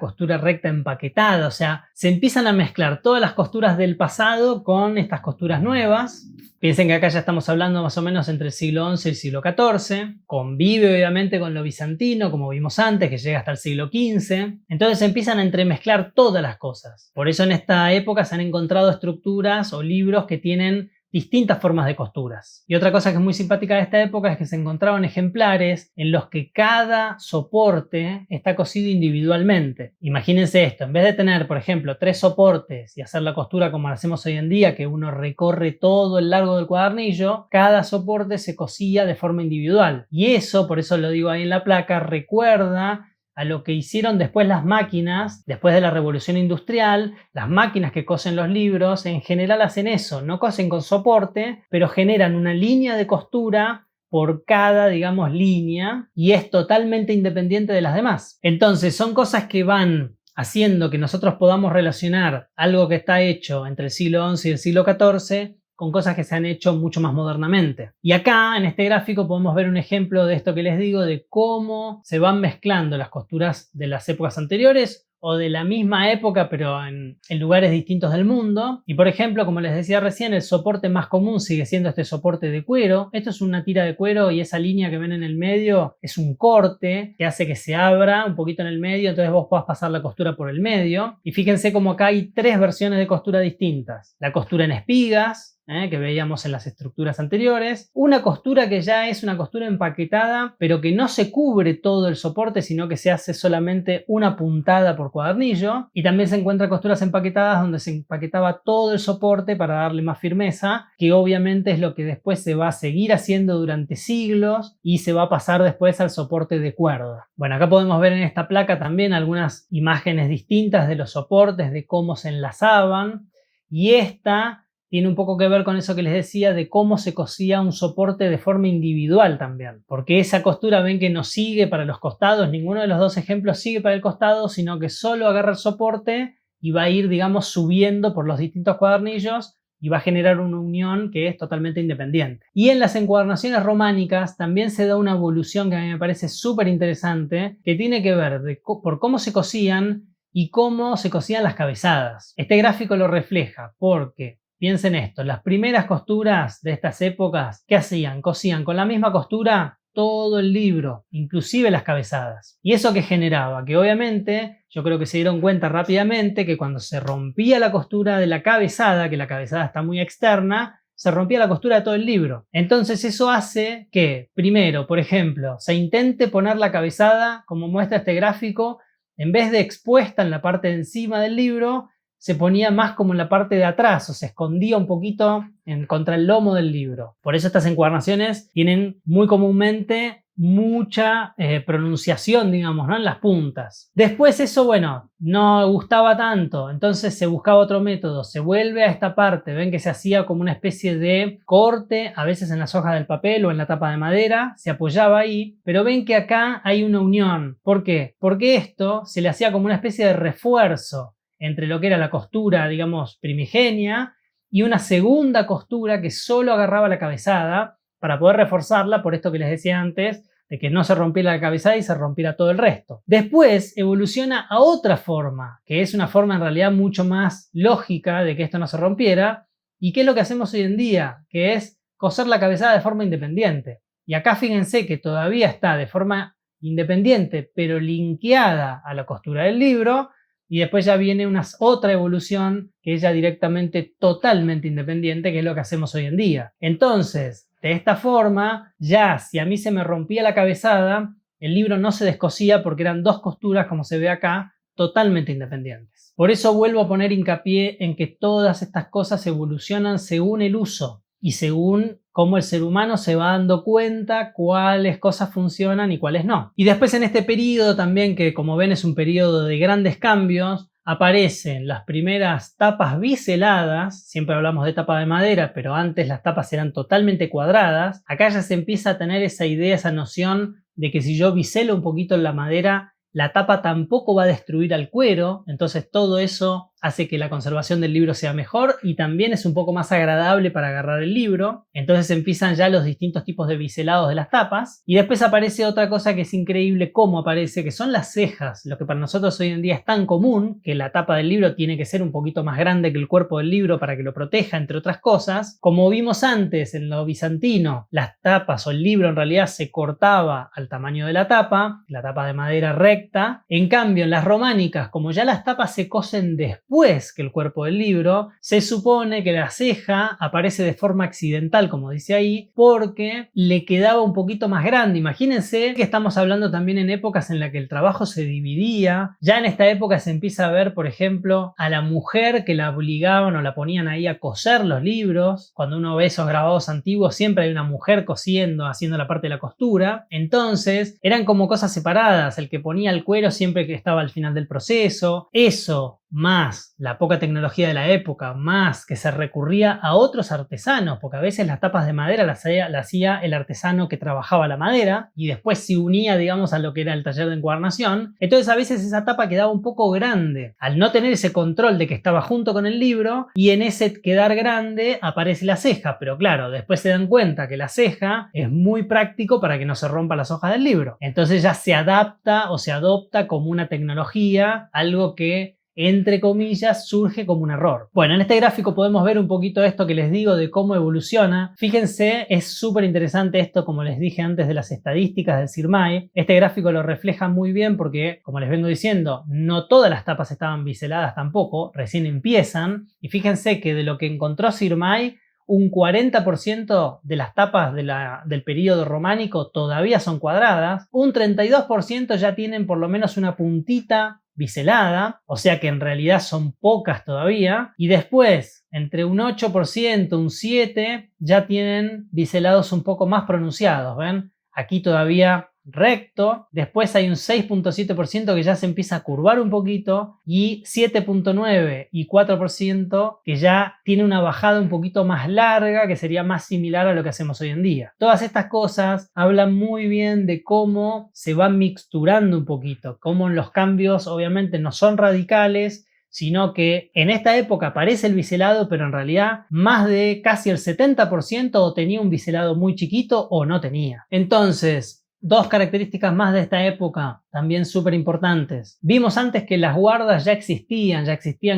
empaquetada, o sea, se empiezan a mezclar todas las costuras del pasado con estas costuras nuevas. Piensen que acá ya estamos hablando más o menos entre el siglo XI y el siglo XIV, convive obviamente con lo bizantino, como vimos antes, que llega hasta el siglo XV, entonces se empiezan a entremezclar todas las cosas. Por eso en esta época se han encontrado estructuras o libros que tienen distintas formas de costuras. Y otra cosa que es muy simpática de esta época es que se encontraban ejemplares en los que cada soporte está cosido individualmente. Imagínense esto, en vez de tener, por ejemplo, 3 soportes y hacer la costura como la hacemos hoy en día, que uno recorre todo el largo del cuadernillo, cada soporte se cosía de forma individual. Y eso, por eso lo digo ahí en la placa, recuerda a lo que hicieron después las máquinas, después de la revolución industrial. Las máquinas que cosen los libros en general hacen eso, no cosen con soporte, pero generan una línea de costura por cada, digamos, línea, y es totalmente independiente de las demás. Entonces son cosas que van haciendo que nosotros podamos relacionar algo que está hecho entre el siglo XI y el siglo XIV con cosas que se han hecho mucho más modernamente. Y acá en este gráfico podemos ver un ejemplo de esto que les digo, de cómo se van mezclando las costuras de las épocas anteriores o de la misma época pero en lugares distintos del mundo. Y por ejemplo, como les decía recién, el soporte más común sigue siendo este soporte de cuero. Esto es una tira de cuero y esa línea que ven en el medio es un corte que hace que se abra un poquito en el medio, entonces vos podás pasar la costura por el medio. Y fíjense como acá hay 3 versiones de costura distintas. La costura en espigas, que veíamos en las estructuras anteriores, una costura que ya es una costura empaquetada pero que no se cubre todo el soporte, sino que se hace solamente una puntada por cuadernillo, y también se encuentran costuras empaquetadas donde se empaquetaba todo el soporte para darle más firmeza, que obviamente es lo que después se va a seguir haciendo durante siglos y se va a pasar después al soporte de cuerda. Bueno, acá podemos ver en esta placa también algunas imágenes distintas de los soportes, de cómo se enlazaban, y esta tiene un poco que ver con eso que les decía de cómo se cosía un soporte de forma individual también. Porque esa costura ven que no sigue para los costados, ninguno de los dos ejemplos sigue para el costado, sino que solo agarra el soporte y va a ir, digamos, subiendo por los distintos cuadernillos y va a generar una unión que es totalmente independiente. Y en las encuadernaciones románicas también se da una evolución que a mí me parece súper interesante, que tiene que ver por cómo se cosían y cómo se cosían las cabezadas. Este gráfico lo refleja porque piensen esto, las primeras costuras de estas épocas, ¿qué hacían? Cosían con la misma costura todo el libro, inclusive las cabezadas. ¿Y eso qué generaba? Que obviamente, yo creo que se dieron cuenta rápidamente que cuando se rompía la costura de la cabezada, que la cabezada está muy externa, se rompía la costura de todo el libro. Entonces eso hace que, primero, por ejemplo, se intente poner la cabezada, como muestra este gráfico, en vez de expuesta en la parte de encima del libro, se ponía más como en la parte de atrás, o se escondía un poquito contra el lomo del libro. Por eso estas encuadernaciones tienen muy comúnmente mucha pronunciación, digamos, ¿no? En las puntas. Después eso, bueno, no gustaba tanto, entonces se buscaba otro método, se vuelve a esta parte, ven que se hacía como una especie de corte, a veces en las hojas del papel o en la tapa de madera, se apoyaba ahí, pero ven que acá hay una unión. ¿Por qué? Porque esto se le hacía como una especie de refuerzo entre lo que era la costura, digamos, primigenia, y una segunda costura que solo agarraba la cabezada para poder reforzarla, por esto que les decía antes, de que no se rompiera la cabezada y se rompiera todo el resto. Después evoluciona a otra forma, que es una forma en realidad mucho más lógica de que esto no se rompiera, y que es lo que hacemos hoy en día, que es coser la cabezada de forma independiente. Y acá fíjense que todavía está de forma independiente, pero linkeada a la costura del libro, y después ya viene otra evolución que es ya directamente totalmente independiente, que es lo que hacemos hoy en día. Entonces, de esta forma, ya si a mí se me rompía la cabezada, el libro no se descosía porque eran dos costuras, como se ve acá, totalmente independientes. Por eso vuelvo a poner hincapié en que todas estas cosas evolucionan según el uso y según cómo el ser humano se va dando cuenta cuáles cosas funcionan y cuáles no. Y después en este periodo también, que como ven es un periodo de grandes cambios, aparecen las primeras tapas biseladas. Siempre hablamos de tapa de madera, pero antes las tapas eran totalmente cuadradas. Acá ya se empieza a tener esa idea, esa noción de que si yo biselo un poquito en la madera, la tapa tampoco va a destruir al cuero, entonces todo eso hace que la conservación del libro sea mejor y también es un poco más agradable para agarrar el libro. Entonces empiezan ya los distintos tipos de biselados de las tapas y después aparece otra cosa que es increíble cómo aparece, que son las cejas, lo que para nosotros hoy en día es tan común, que la tapa del libro tiene que ser un poquito más grande que el cuerpo del libro para que lo proteja, entre otras cosas. Como vimos antes en lo bizantino, las tapas o el libro en realidad se cortaba al tamaño de la tapa de madera recta. En cambio en las románicas, como ya las tapas se cosen después que el cuerpo del libro, se supone que la ceja aparece de forma accidental, como dice ahí, porque le quedaba un poquito más grande. Imagínense que estamos hablando también en épocas en las que el trabajo se dividía. Ya en esta época se empieza a ver, por ejemplo, a la mujer que la obligaban o la ponían ahí a coser los libros. Cuando uno ve esos grabados antiguos, siempre hay una mujer cosiendo, haciendo la parte de la costura. Entonces, eran como cosas separadas. El que ponía el cuero siempre que estaba al final del proceso. Eso, más la poca tecnología de la época, más que se recurría a otros artesanos, porque a veces las tapas de madera las hacía el artesano que trabajaba la madera y después se unía, digamos, a lo que era el taller de encuadernación. Entonces a veces esa tapa quedaba un poco grande, al no tener ese control de que estaba junto con el libro, y en ese quedar grande aparece la ceja, pero claro, después se dan cuenta que la ceja es muy práctico para que no se rompan las hojas del libro. Entonces ya se adapta o se adopta como una tecnología, algo que entre comillas, surge como un error. Bueno, en este gráfico podemos ver un poquito esto que les digo de cómo evoluciona. Fíjense, es súper interesante esto, como les dije antes, de las estadísticas del SIRMAI. Este gráfico lo refleja muy bien porque, como les vengo diciendo, no todas las tapas estaban biseladas tampoco, recién empiezan. Y fíjense que de lo que encontró SIRMAI, un 40% de las tapas del período románico todavía son cuadradas, un 32% ya tienen por lo menos una puntita biselada, o sea que en realidad son pocas todavía, y después entre un 8%, un 7% ya tienen biselados un poco más pronunciados, ¿ven? Aquí todavía recto, después hay un 6.7% que ya se empieza a curvar un poquito y 7.9% y 4% que ya tiene una bajada un poquito más larga, que sería más similar a lo que hacemos hoy en día. Todas estas cosas hablan muy bien de cómo se van mixturando un poquito, cómo los cambios obviamente no son radicales, sino que en esta época aparece el biselado, pero en realidad más de casi el 70% o tenía un biselado muy chiquito o no tenía. Entonces, dos características más de esta época, también súper importantes. Vimos antes que las guardas ya existían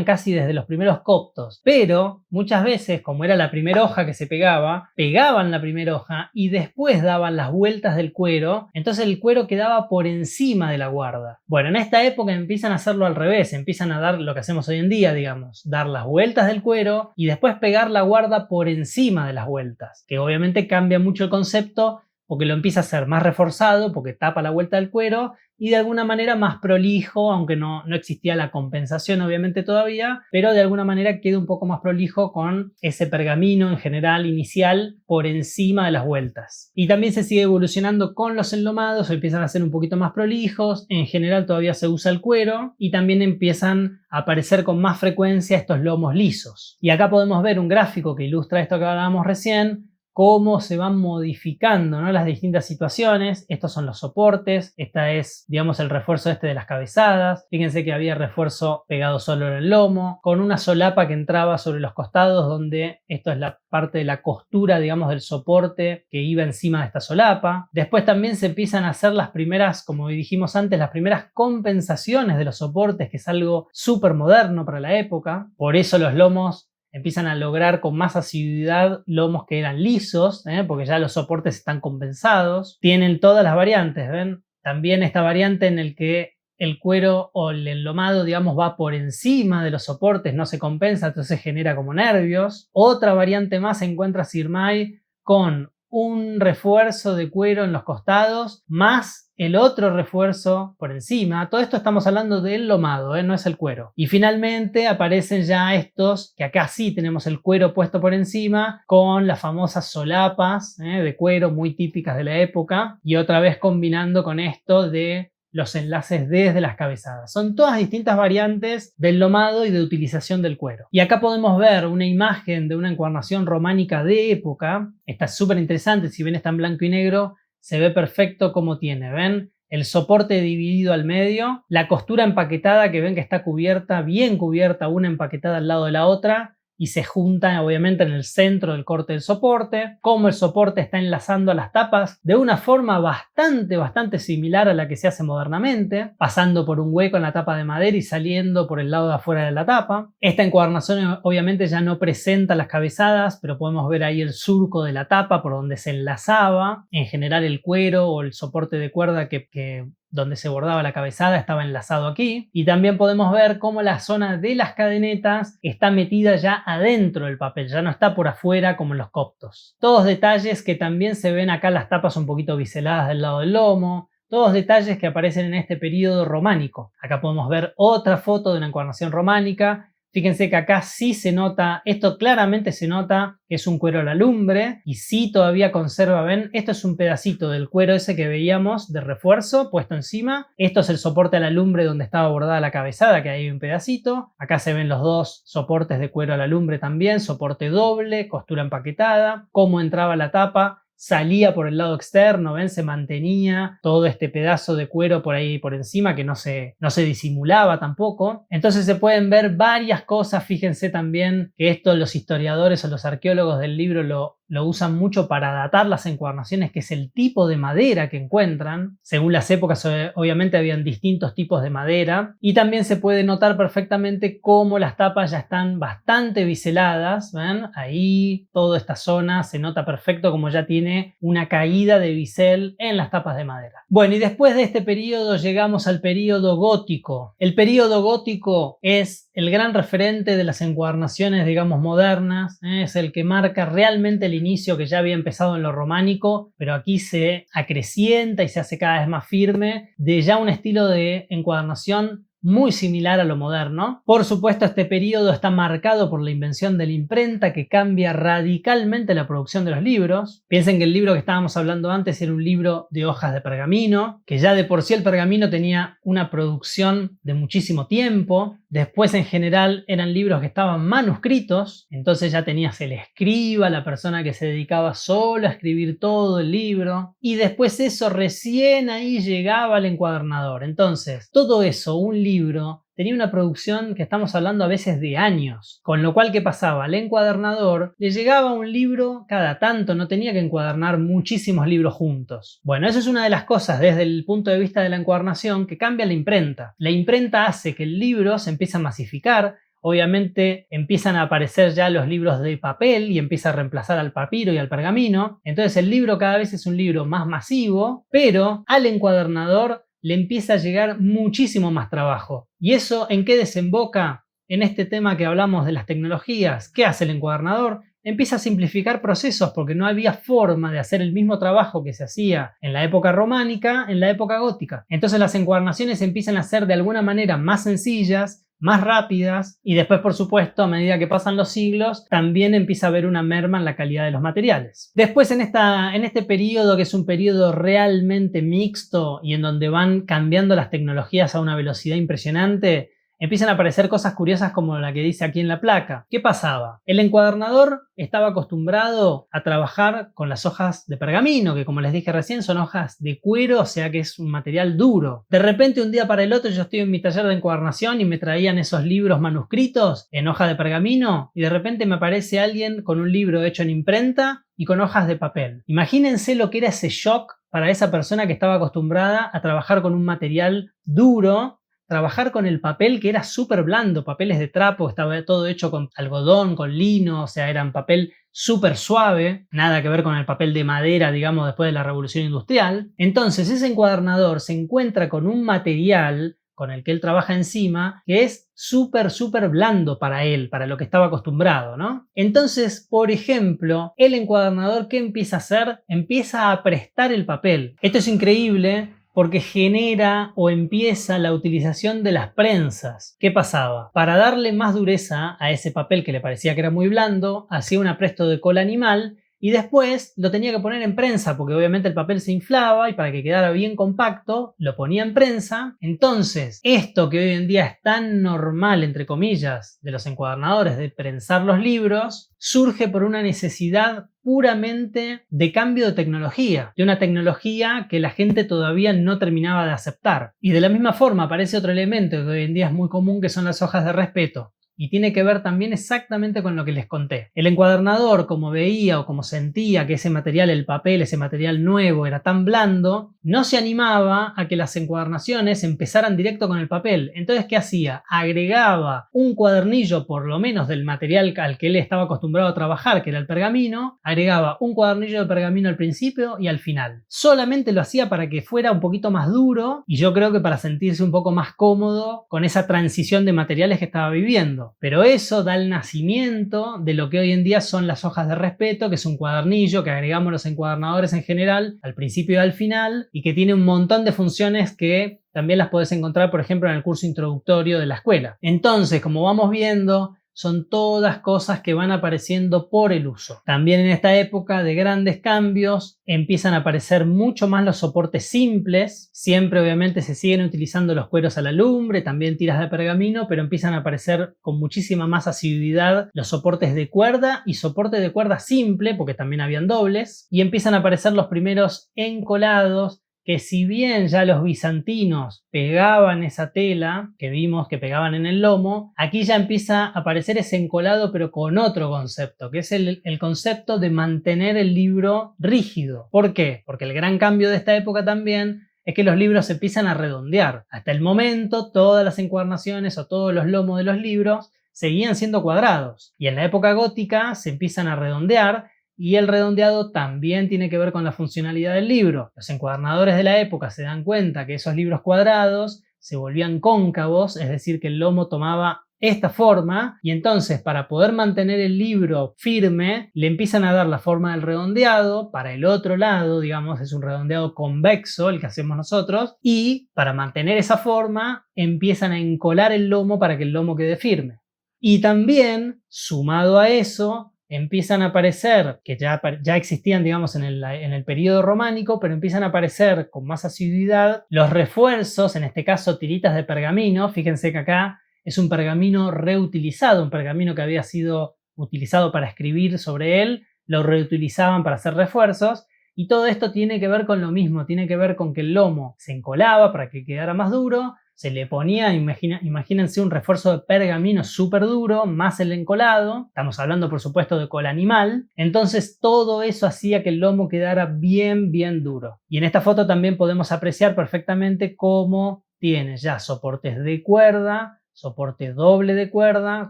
casi desde los primeros coptos, pero muchas veces, como era la primera hoja que se pegaba, pegaban la primera hoja y después daban las vueltas del cuero, entonces el cuero quedaba por encima de la guarda. Bueno, en esta época empiezan a hacerlo al revés, empiezan a dar lo que hacemos hoy en día, digamos, dar las vueltas del cuero y después pegar la guarda por encima de las vueltas, que obviamente cambia mucho el concepto, porque lo empieza a hacer más reforzado, porque tapa la vuelta del cuero, y de alguna manera más prolijo, aunque no existía la compensación obviamente todavía, pero de alguna manera queda un poco más prolijo con ese pergamino en general inicial por encima de las vueltas. Y también se sigue evolucionando con los enlomados, empiezan a ser un poquito más prolijos, en general todavía se usa el cuero y también empiezan a aparecer con más frecuencia estos lomos lisos. Y acá podemos ver un gráfico que ilustra esto que hablábamos recién, cómo se van modificando, ¿no?, las distintas situaciones. Estos son los soportes, esta es, digamos, el refuerzo de las cabezadas. Fíjense que había refuerzo pegado solo en el lomo, con una solapa que entraba sobre los costados, donde esto es la parte de la costura, digamos, del soporte que iba encima de esta solapa. Después también se empiezan a hacer las primeras, como dijimos antes, las primeras compensaciones de los soportes, que es algo súper moderno para la época. Por eso los lomos empiezan a lograr con más asiduidad lomos que eran lisos, porque ya los soportes están compensados. Tienen todas las variantes, ¿ven? También esta variante en el que el cuero o el enlomado, digamos, va por encima de los soportes, no se compensa, entonces genera como nervios. Otra variante más se encuentra Sirmay con un refuerzo de cuero en los costados, más el otro refuerzo por encima. Todo esto estamos hablando del lomado, no es el cuero. Y finalmente aparecen ya estos, que acá sí tenemos el cuero puesto por encima, con las famosas solapas de cuero muy típicas de la época, y otra vez combinando con esto de los enlaces desde las cabezadas. Son todas distintas variantes del lomado y de utilización del cuero. Y acá podemos ver una imagen de una encuadernación románica de época. Está súper interesante, si ven está en blanco y negro, se ve perfecto cómo tiene, ¿ven? El soporte dividido al medio, la costura empaquetada que ven que está cubierta, bien cubierta, una empaquetada al lado de la otra, y se juntan obviamente en el centro del corte del soporte, cómo el soporte está enlazando a las tapas de una forma bastante similar a la que se hace modernamente, pasando por un hueco en la tapa de madera y saliendo por el lado de afuera de la tapa. Esta encuadernación obviamente ya no presenta las cabezadas, pero podemos ver ahí el surco de la tapa por donde se enlazaba en general el cuero o el soporte de cuerda que donde se bordaba la cabezada estaba enlazado aquí, y también podemos ver cómo la zona de las cadenetas está metida ya adentro del papel, ya no está por afuera como en los coptos. Todos detalles que también se ven acá, las tapas un poquito biseladas del lado del lomo, todos detalles que aparecen en este periodo románico. Acá podemos ver otra foto de una encuadernación románica. Fíjense que acá sí se nota, esto claramente se nota que es un cuero a la lumbre y sí todavía conserva, ven, esto es un pedacito del cuero ese que veíamos de refuerzo puesto encima. Esto es el soporte a la lumbre donde estaba bordada la cabezada, que hay un pedacito. Acá se ven los dos soportes de cuero a la lumbre también, soporte doble, costura empaquetada, cómo entraba la tapa. Salía por el lado externo, ven, se mantenía todo este pedazo de cuero por ahí por encima que no se disimulaba tampoco. Entonces se pueden ver varias cosas. Fíjense también que esto los historiadores o los arqueólogos del libro lo usan mucho para datar las encuadernaciones, que es el tipo de madera que encuentran. Según las épocas, obviamente habían distintos tipos de madera, y también se puede notar perfectamente cómo las tapas ya están bastante biseladas, ¿ven? Ahí toda esta zona se nota perfecto como ya tiene una caída de bisel en las tapas de madera. Bueno, y después de este periodo llegamos al periodo gótico. El periodo gótico es el gran referente de las encuadernaciones, digamos, modernas, es el que marca realmente el inicio, que ya había empezado en lo románico, pero aquí se acrecienta y se hace cada vez más firme, de ya un estilo de encuadernación muy similar a lo moderno. Por supuesto, este periodo está marcado por la invención de la imprenta, que cambia radicalmente la producción de los libros. Piensen que el libro que estábamos hablando antes era un libro de hojas de pergamino, que ya de por sí el pergamino tenía una producción de muchísimo tiempo. Después, en general, eran libros que estaban manuscritos, entonces ya tenías el escriba, la persona que se dedicaba solo a escribir todo el libro, y después eso recién ahí llegaba al encuadernador. Entonces, todo eso, un libro, tenía una producción que estamos hablando a veces de años, con lo cual, ¿qué pasaba? Al encuadernador le llegaba un libro cada tanto, no tenía que encuadernar muchísimos libros juntos. Bueno, eso es una de las cosas desde el punto de vista de la encuadernación que cambia la imprenta. La imprenta hace que el libro se empiece a masificar. Obviamente empiezan a aparecer ya los libros de papel y empieza a reemplazar al papiro y al pergamino. Entonces el libro cada vez es un libro más masivo, pero al encuadernador le empieza a llegar muchísimo más trabajo. ¿Y eso en qué desemboca? En este tema que hablamos de las tecnologías. ¿Qué hace el encuadernador? empieza a simplificar procesos porque no había forma de hacer el mismo trabajo que se hacía en la época románica en la época gótica. Entonces las encuadernaciones empiezan a ser de alguna manera más sencillas, más rápidas, y después, por supuesto, a medida que pasan los siglos, también empieza a haber una merma en la calidad de los materiales. Después, en este periodo, que es un periodo realmente mixto y en donde van cambiando las tecnologías a una velocidad impresionante, empiezan a aparecer cosas curiosas como la que dice aquí en la placa. ¿Qué pasaba? El encuadernador estaba acostumbrado a trabajar con las hojas de pergamino, que como les dije recién son hojas de cuero, o sea que es un material duro. De repente, un día para el otro, yo estoy en mi taller de encuadernación y me traían esos libros manuscritos en hoja de pergamino y de repente me aparece alguien con un libro hecho en imprenta y con hojas de papel. Imagínense lo que era ese shock para esa persona que estaba acostumbrada a trabajar con un material duro, trabajar con el papel que era súper blando, papeles de trapo, estaba todo hecho con algodón, con lino, o sea, era un papel súper suave, nada que ver con el papel de madera, digamos, después de la Revolución Industrial. Entonces, ese encuadernador se encuentra con un material con el que él trabaja encima, que es súper blando para él, para lo que estaba acostumbrado, ¿no? Entonces, por ejemplo, el encuadernador, ¿qué empieza a hacer? Empieza a prestar el papel. Esto es increíble porque genera o empieza la utilización de las prensas. ¿Qué pasaba? Para darle más dureza a ese papel que le parecía que era muy blando, hacía un apresto de cola animal y después lo tenía que poner en prensa porque obviamente el papel se inflaba y para que quedara bien compacto lo ponía en prensa. Entonces, esto que hoy en día es tan normal, entre comillas, de los encuadernadores de prensar los libros, surge por una necesidad puramente de cambio de tecnología, de una tecnología que la gente todavía no terminaba de aceptar. Y de la misma forma aparece otro elemento que hoy en día es muy común, que son las hojas de respeto. Y tiene que ver también exactamente con lo que les conté. El encuadernador, como veía o como sentía que ese material, el papel, ese material nuevo era tan blando, no se animaba a que las encuadernaciones empezaran directo con el papel. Entonces, ¿qué hacía? Agregaba un cuadernillo, por lo menos del material al que él estaba acostumbrado a trabajar, que era el pergamino, agregaba un cuadernillo de pergamino al principio y al final. Solamente lo hacía para que fuera un poquito más duro y yo creo que para sentirse un poco más cómodo con esa transición de materiales que estaba viviendo. Pero eso da el nacimiento de lo que hoy en día son las hojas de respeto, que es un cuadernillo que agregamos los encuadernadores en general al principio y al final y que tiene un montón de funciones que también las podés encontrar, por ejemplo, en el curso introductorio de la escuela. Entonces, como vamos viendo, son todas cosas que van apareciendo por el uso. También en esta época de grandes cambios empiezan a aparecer mucho más los soportes simples. Siempre obviamente se siguen utilizando los cueros a la lumbre, también tiras de pergamino, pero empiezan a aparecer con muchísima más asiduidad los soportes de cuerda y soporte de cuerda simple, porque también habían dobles, y empiezan a aparecer los primeros encolados, que si bien ya los bizantinos pegaban esa tela que vimos que pegaban en el lomo, aquí ya empieza a aparecer ese encolado pero con otro concepto, que es el concepto de mantener el libro rígido. ¿Por qué? Porque el gran cambio de esta época también es que los libros se empiezan a redondear. Hasta el momento todas las encuadernaciones o todos los lomos de los libros seguían siendo cuadrados y en la época gótica se empiezan a redondear. Y el redondeado también tiene que ver con la funcionalidad del libro. Los encuadernadores de la época se dan cuenta que esos libros cuadrados se volvían cóncavos, es decir, que el lomo tomaba esta forma y entonces para poder mantener el libro firme le empiezan a dar la forma del redondeado para el otro lado, digamos, es un redondeado convexo el que hacemos nosotros, y para mantener esa forma empiezan a encolar el lomo para que el lomo quede firme. Y también, sumado a eso, empiezan a aparecer, que ya existían, digamos, en el periodo románico, pero empiezan a aparecer con más asiduidad los refuerzos, en este caso tiritas de pergamino. Fíjense que acá es un pergamino reutilizado, un pergamino que había sido utilizado para escribir sobre él, lo reutilizaban para hacer refuerzos, y todo esto tiene que ver con lo mismo, tiene que ver con que el lomo se encolaba para que quedara más duro, se le ponía, imagínense un refuerzo de pergamino súper duro, más el encolado, estamos hablando por supuesto de cola animal, entonces todo eso hacía que el lomo quedara bien duro. Y en esta foto también podemos apreciar perfectamente cómo tiene ya soportes de cuerda, soporte doble de cuerda,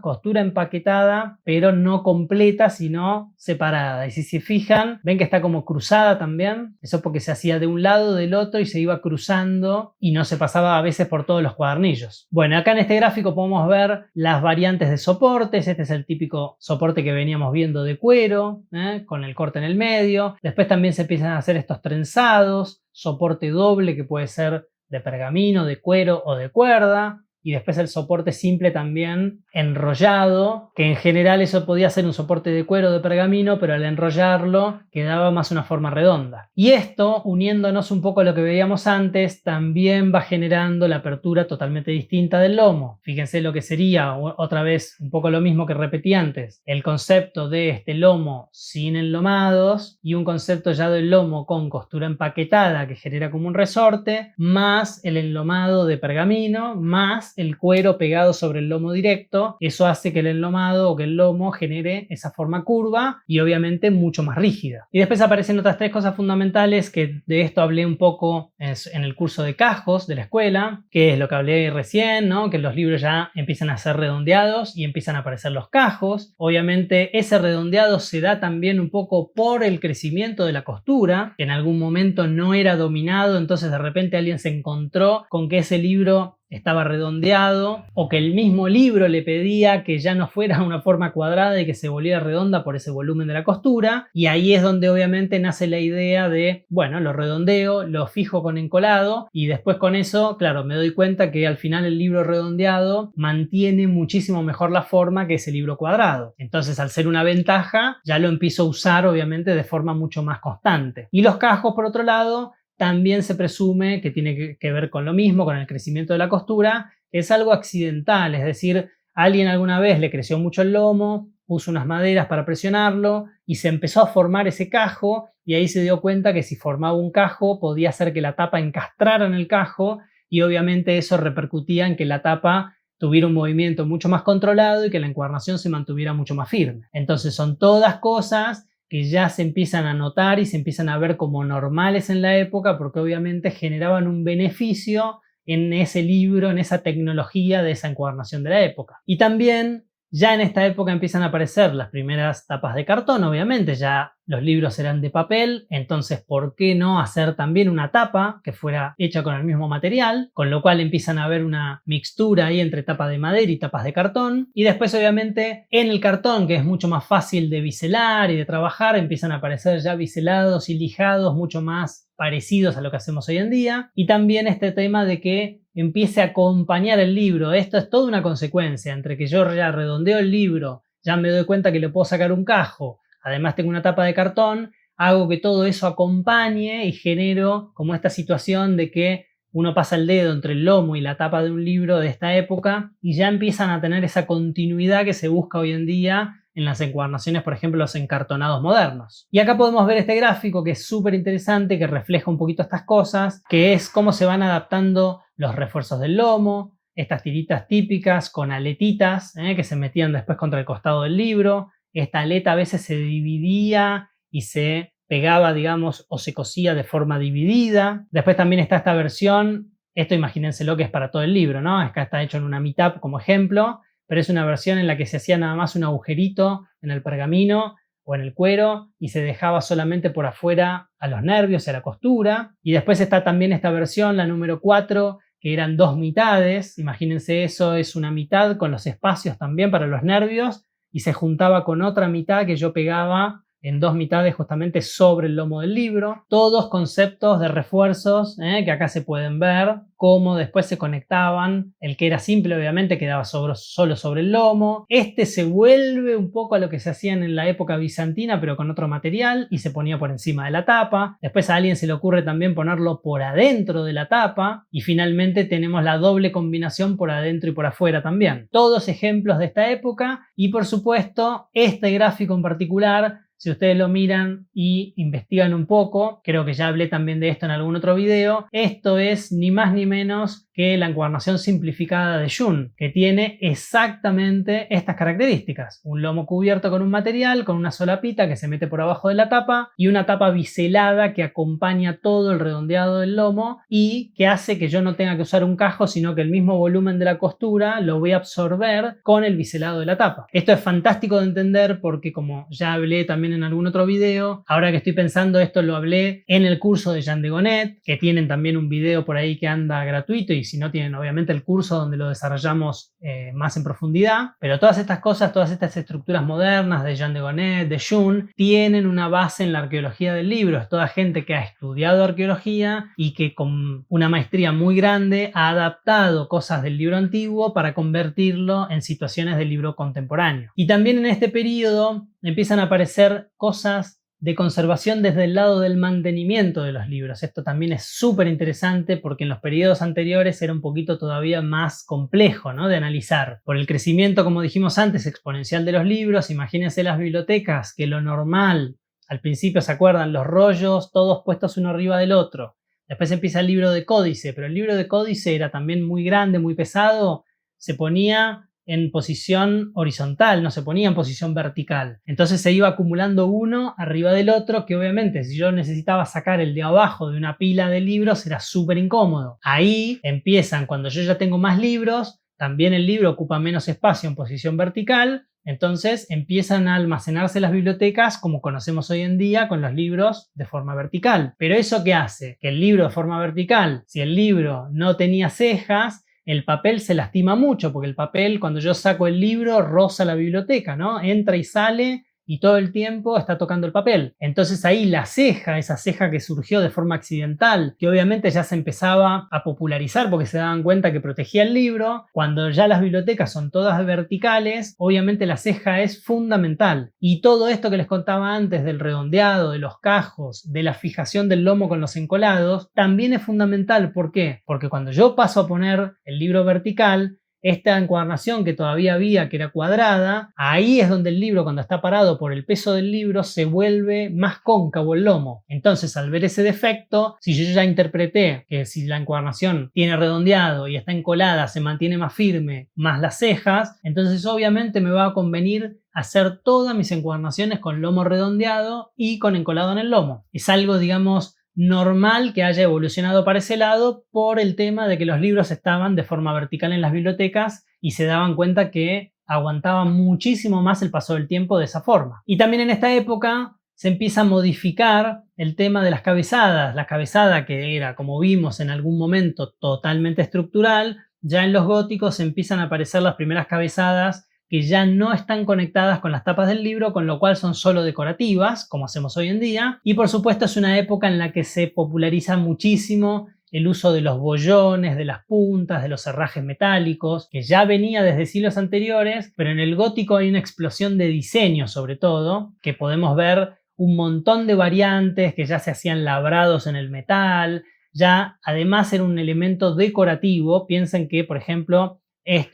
costura empaquetada, pero no completa, sino separada. Y si se fijan, ven que está como cruzada también. Eso porque se hacía de un lado, del otro y se iba cruzando y no se pasaba a veces por todos los cuadernillos. Bueno, acá en este gráfico podemos ver las variantes de soportes. Este es el típico soporte que veníamos viendo de cuero, con el corte en el medio. Después también se empiezan a hacer estos trenzados, soporte doble que puede ser de pergamino, de cuero o de cuerda. Y después el soporte simple también enrollado, que en general eso podía ser un soporte de cuero o de pergamino, pero al enrollarlo quedaba más una forma redonda. Y esto, uniéndonos un poco a lo que veíamos antes, también va generando la apertura totalmente distinta del lomo. Fíjense lo que sería, otra vez, un poco lo mismo que repetí antes, el concepto de este lomo sin enlomados y un concepto ya del lomo con costura empaquetada que genera como un resorte, más el enlomado de pergamino, más el cuero pegado sobre el lomo directo. Eso hace que el enlomado o que el lomo genere esa forma curva y obviamente mucho más rígida. Y después aparecen otras tres cosas fundamentales que de esto hablé un poco en el curso de cajos de la escuela, que es lo que hablé recién, ¿no? Que los libros ya empiezan a ser redondeados y empiezan a aparecer los cajos. Obviamente ese redondeado se da también un poco por el crecimiento de la costura, que en algún momento no era dominado, entonces de repente alguien se encontró con que ese libro estaba redondeado o que el mismo libro le pedía que ya no fuera una forma cuadrada y que se volviera redonda por ese volumen de la costura, y ahí es donde obviamente nace la idea de, bueno, lo redondeo, lo fijo con encolado y después con eso, claro, me doy cuenta que al final el libro redondeado mantiene muchísimo mejor la forma que ese libro cuadrado. Entonces, al ser una ventaja, ya lo empiezo a usar obviamente de forma mucho más constante. Y los cajos, por otro lado, también se presume que tiene que ver con lo mismo, con el crecimiento de la costura. Es algo accidental, es decir, alguien alguna vez le creció mucho el lomo, puso unas maderas para presionarlo y se empezó a formar ese cajo, y ahí se dio cuenta que si formaba un cajo podía hacer que la tapa encastrara en el cajo, y obviamente eso repercutía en que la tapa tuviera un movimiento mucho más controlado y que la encuadernación se mantuviera mucho más firme. Entonces son todas cosas que ya se empiezan a notar y se empiezan a ver como normales en la época, porque obviamente generaban un beneficio en ese libro, en esa tecnología de esa encuadernación de la época. Y también ya en esta época empiezan a aparecer las primeras tapas de cartón, obviamente ya los libros eran de papel, entonces ¿por qué no hacer también una tapa que fuera hecha con el mismo material? Con lo cual empiezan a haber una mixtura ahí entre tapa de madera y tapas de cartón. Y después obviamente en el cartón, que es mucho más fácil de biselar y de trabajar, empiezan a aparecer ya biselados y lijados mucho más parecidos a lo que hacemos hoy en día. Y también este tema de que empiece a acompañar el libro. Esto es toda una consecuencia entre que yo ya redondeo el libro, ya me doy cuenta que le puedo sacar un cajo, además tengo una tapa de cartón, hago que todo eso acompañe y genero como esta situación de que uno pasa el dedo entre el lomo y la tapa de un libro de esta época y ya empiezan a tener esa continuidad que se busca hoy en día en las encuadernaciones, por ejemplo, los encartonados modernos. Y acá podemos ver este gráfico que es súper interesante, que refleja un poquito estas cosas, que es cómo se van adaptando los refuerzos del lomo, estas tiritas típicas con aletitas que se metían después contra el costado del libro. Esta aleta a veces se dividía y se pegaba, digamos, o se cosía de forma dividida. Después también está esta versión, esto imagínense lo que es para todo el libro, ¿no? Acá está hecho en una mitad como ejemplo, pero es una versión en la que se hacía nada más un agujerito en el pergamino o en el cuero y se dejaba solamente por afuera a los nervios y a la costura. Y después está también esta versión, la número 4, que eran dos mitades. Imagínense, eso es una mitad con los espacios también para los nervios y se juntaba con otra mitad que yo pegaba en dos mitades justamente sobre el lomo del libro. Todos conceptos de refuerzos que acá se pueden ver, cómo después se conectaban. El que era simple obviamente quedaba solo sobre el lomo. Este se vuelve un poco a lo que se hacían en la época bizantina, pero con otro material, y se ponía por encima de la tapa. Después a alguien se le ocurre también ponerlo por adentro de la tapa, y finalmente tenemos la doble combinación por adentro y por afuera también. Todos ejemplos de esta época, y por supuesto este gráfico en particular, si ustedes lo miran y investigan un poco, creo que ya hablé también de esto en algún otro video, esto es ni más ni menos que que la encuadernación simplificada de Jun, que tiene exactamente estas características. Un lomo cubierto con un material, con una sola pita que se mete por abajo de la tapa y una tapa biselada que acompaña todo el redondeado del lomo y que hace que yo no tenga que usar un cajo, sino que el mismo volumen de la costura lo voy a absorber con el biselado de la tapa. Esto es fantástico de entender porque, como ya hablé también en algún otro video, ahora que estoy pensando, esto lo hablé en el curso de Jean de Gonnet, que tienen también un video por ahí que anda gratuito, y si no tienen obviamente el curso donde lo desarrollamos más en profundidad. Pero todas estas cosas, todas estas estructuras modernas de Jean de Gonnet, de Jun, tienen una base en la arqueología del libro. Es toda gente que ha estudiado arqueología y que con una maestría muy grande ha adaptado cosas del libro antiguo para convertirlo en situaciones del libro contemporáneo. Y también en este periodo empiezan a aparecer cosas de conservación desde el lado del mantenimiento de los libros. Esto también es súper interesante porque en los periodos anteriores era un poquito todavía más complejo, ¿no?, de analizar. Por el crecimiento, como dijimos antes, exponencial de los libros, imagínense las bibliotecas, que lo normal, al principio se acuerdan, los rollos todos puestos uno arriba del otro. Después empieza el libro de códice, pero el libro de códice era también muy grande, muy pesado, se ponía en posición horizontal, no se ponía en posición vertical. Entonces se iba acumulando uno arriba del otro, que obviamente si yo necesitaba sacar el de abajo de una pila de libros era súper incómodo. Ahí empiezan, cuando yo ya tengo más libros, también el libro ocupa menos espacio en posición vertical, entonces empiezan a almacenarse las bibliotecas como conocemos hoy en día con los libros de forma vertical. Pero ¿eso qué hace? Que el libro de forma vertical, si el libro no tenía cejas, el papel se lastima mucho, porque el papel, cuando yo saco el libro, roza la biblioteca, ¿no? Entra y sale y todo el tiempo está tocando el papel. Entonces ahí la ceja, esa ceja que surgió de forma accidental, que obviamente ya se empezaba a popularizar porque se daban cuenta que protegía el libro, cuando ya las bibliotecas son todas verticales, obviamente la ceja es fundamental. Y todo esto que les contaba antes del redondeado, de los cajos, de la fijación del lomo con los encolados, también es fundamental. ¿Por qué? Porque cuando yo paso a poner el libro vertical, esta encuadernación que todavía había, que era cuadrada, ahí es donde el libro, cuando está parado por el peso del libro, se vuelve más cóncavo el lomo. Entonces, al ver ese defecto, si yo ya interpreté que si la encuadernación tiene redondeado y está encolada, se mantiene más firme, más las cejas, entonces obviamente me va a convenir hacer todas mis encuadernaciones con lomo redondeado y con encolado en el lomo. Es algo, digamos, normal que haya evolucionado para ese lado por el tema de que los libros estaban de forma vertical en las bibliotecas y se daban cuenta que aguantaban muchísimo más el paso del tiempo de esa forma. Y también en esta época se empieza a modificar el tema de las cabezadas. La cabezada, que era, como vimos en algún momento, totalmente estructural, ya en los góticos empiezan a aparecer las primeras cabezadas que ya no están conectadas con las tapas del libro, con lo cual son solo decorativas, como hacemos hoy en día. Y por supuesto es una época en la que se populariza muchísimo el uso de los bollones, de las puntas, de los herrajes metálicos, que ya venía desde siglos anteriores, pero en el gótico hay una explosión de diseño, sobre todo, que podemos ver un montón de variantes que ya se hacían labrados en el metal. Ya además era un elemento decorativo. Piensen que, por ejemplo,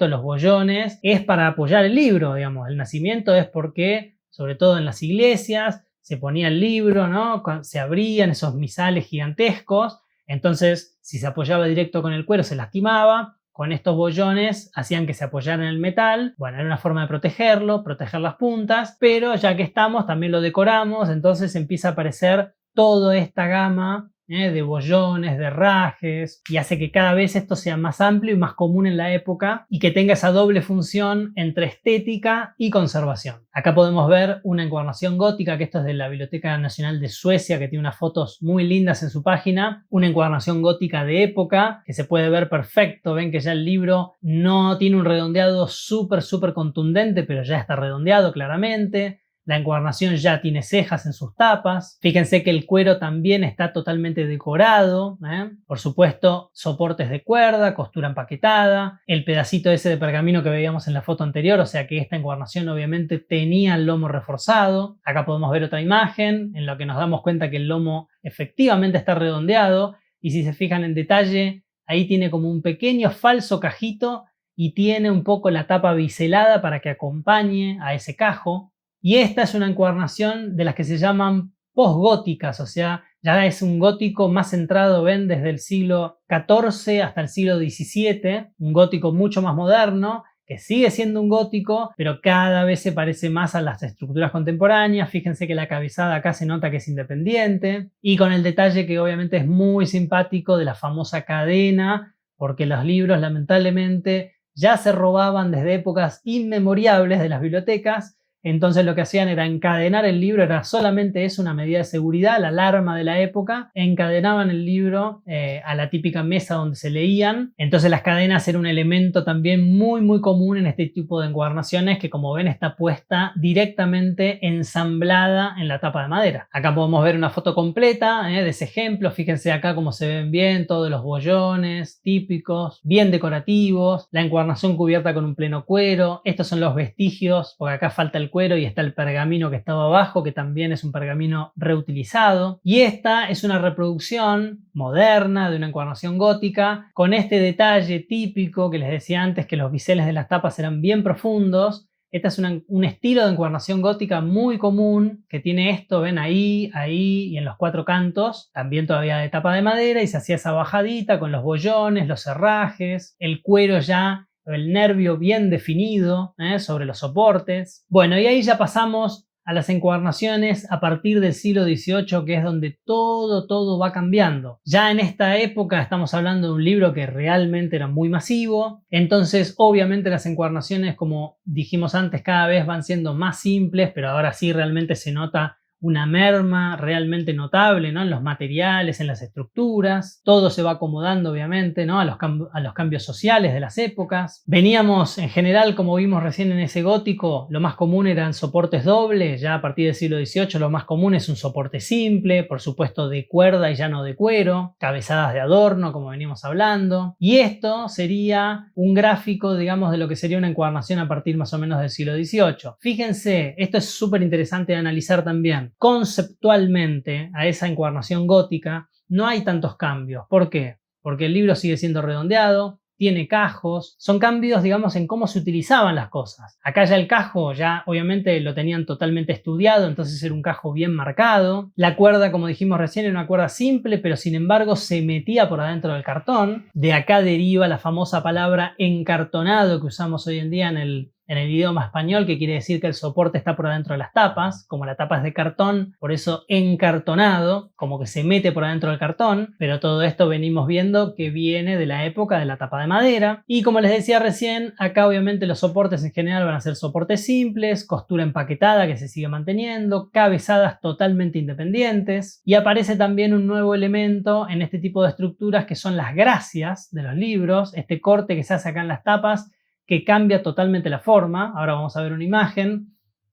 los bollones, es para apoyar el libro, digamos. El nacimiento es porque, sobre todo en las iglesias, se ponía el libro, ¿no? Se abrían esos misales gigantescos, entonces si se apoyaba directo con el cuero se lastimaba. Con estos bollones hacían que se apoyara en el metal. Bueno, era una forma de protegerlo, proteger las puntas, pero ya que estamos también lo decoramos, entonces empieza a aparecer toda esta gama de bollones, de herrajes, y hace que cada vez esto sea más amplio y más común en la época y que tenga esa doble función entre estética y conservación. Acá podemos ver una encuadernación gótica, que esto es de la Biblioteca Nacional de Suecia, que tiene unas fotos muy lindas en su página. Una encuadernación gótica de época que se puede ver perfecto. Ven que ya el libro no tiene un redondeado súper contundente, pero ya está redondeado claramente. La encuadernación ya tiene cejas en sus tapas. Fíjense que el cuero también está totalmente decorado. Por supuesto, soportes de cuerda, costura empaquetada, el pedacito ese de pergamino que veíamos en la foto anterior, o sea que esta encuadernación obviamente tenía el lomo reforzado. Acá podemos ver otra imagen en la que nos damos cuenta que el lomo efectivamente está redondeado, y si se fijan en detalle, ahí tiene como un pequeño falso cajito y tiene un poco la tapa biselada para que acompañe a ese cajo. Y esta es una encuadernación de las que se llaman posgóticas, o sea, Ya es un gótico más centrado, ven, desde el siglo XIV hasta el siglo XVII, un gótico mucho más moderno, que sigue siendo un gótico, pero cada vez se parece más a las estructuras contemporáneas. Fíjense que la cabezada acá se nota que es independiente, y con el detalle que obviamente es muy simpático de la famosa cadena, porque los libros lamentablemente ya se robaban desde épocas inmemorables de las bibliotecas. Entonces lo que hacían era encadenar el libro, era solamente eso, una medida de seguridad, la alarma de la época. Encadenaban el libro a la típica mesa donde se leían. Entonces las cadenas eran un elemento también muy común en este tipo de encuadernaciones, que como ven está puesta directamente ensamblada en la tapa de madera. Acá podemos ver una foto completa de ese ejemplo. Fíjense acá cómo se ven bien todos los bollones típicos, bien decorativos, la encuadernación cubierta con un pleno cuero. Estos son los vestigios, porque acá falta el cuero y está el pergamino que estaba abajo, que también es un pergamino reutilizado. Y esta es una reproducción moderna de una encuadernación gótica, con este detalle típico que les decía antes, que los biseles de las tapas eran bien profundos. Este es un estilo de encuadernación gótica muy común, que tiene esto, ven, ahí y en los cuatro cantos, también todavía de tapa de madera, y se hacía esa bajadita con los bollones, los herrajes, el cuero ya, el nervio bien definido sobre los soportes. Bueno, y ahí ya pasamos a las encuadernaciones a partir del siglo XVIII, que es donde todo va cambiando. Ya en esta época estamos hablando de un libro que realmente era muy masivo, entonces obviamente las encuadernaciones, como dijimos antes, cada vez van siendo más simples, pero ahora sí realmente se nota una merma realmente notable, ¿no? En los materiales, en las estructuras. Todo se va acomodando, obviamente, ¿no? a los cambios sociales de las épocas. Veníamos, en general, como vimos recién en ese gótico, lo más común eran soportes dobles. Ya a partir del siglo XVIII lo más común es un soporte simple, por supuesto de cuerda y ya no de cuero, cabezadas de adorno, como venimos hablando. Y esto sería un gráfico, digamos, de lo que sería una encuadernación a partir más o menos del siglo XVIII. Fíjense, esto es súper interesante de analizar también. Conceptualmente, a esa encuadernación gótica no hay tantos cambios. ¿Por qué? Porque el libro sigue siendo redondeado, tiene cajos, son cambios, digamos, en cómo se utilizaban las cosas. Acá ya el cajo, ya obviamente lo tenían totalmente estudiado, entonces era un cajo bien marcado. La cuerda, como dijimos recién, era una cuerda simple, pero sin embargo se metía por adentro del cartón. De acá deriva la famosa palabra encartonado que usamos hoy en día en el idioma español, que quiere decir que el soporte está por adentro de las tapas. Como la tapa es de cartón, por eso encartonado, como que se mete por adentro del cartón, pero todo esto venimos viendo que viene de la época de la tapa de madera. Y como les decía recién, acá obviamente los soportes en general van a ser soportes simples, costura empaquetada que se sigue manteniendo, cabezadas totalmente independientes, y aparece también un nuevo elemento en este tipo de estructuras que son las gracias de los libros, este corte que se hace acá en las tapas, que cambia totalmente la forma. Ahora vamos a ver una imagen.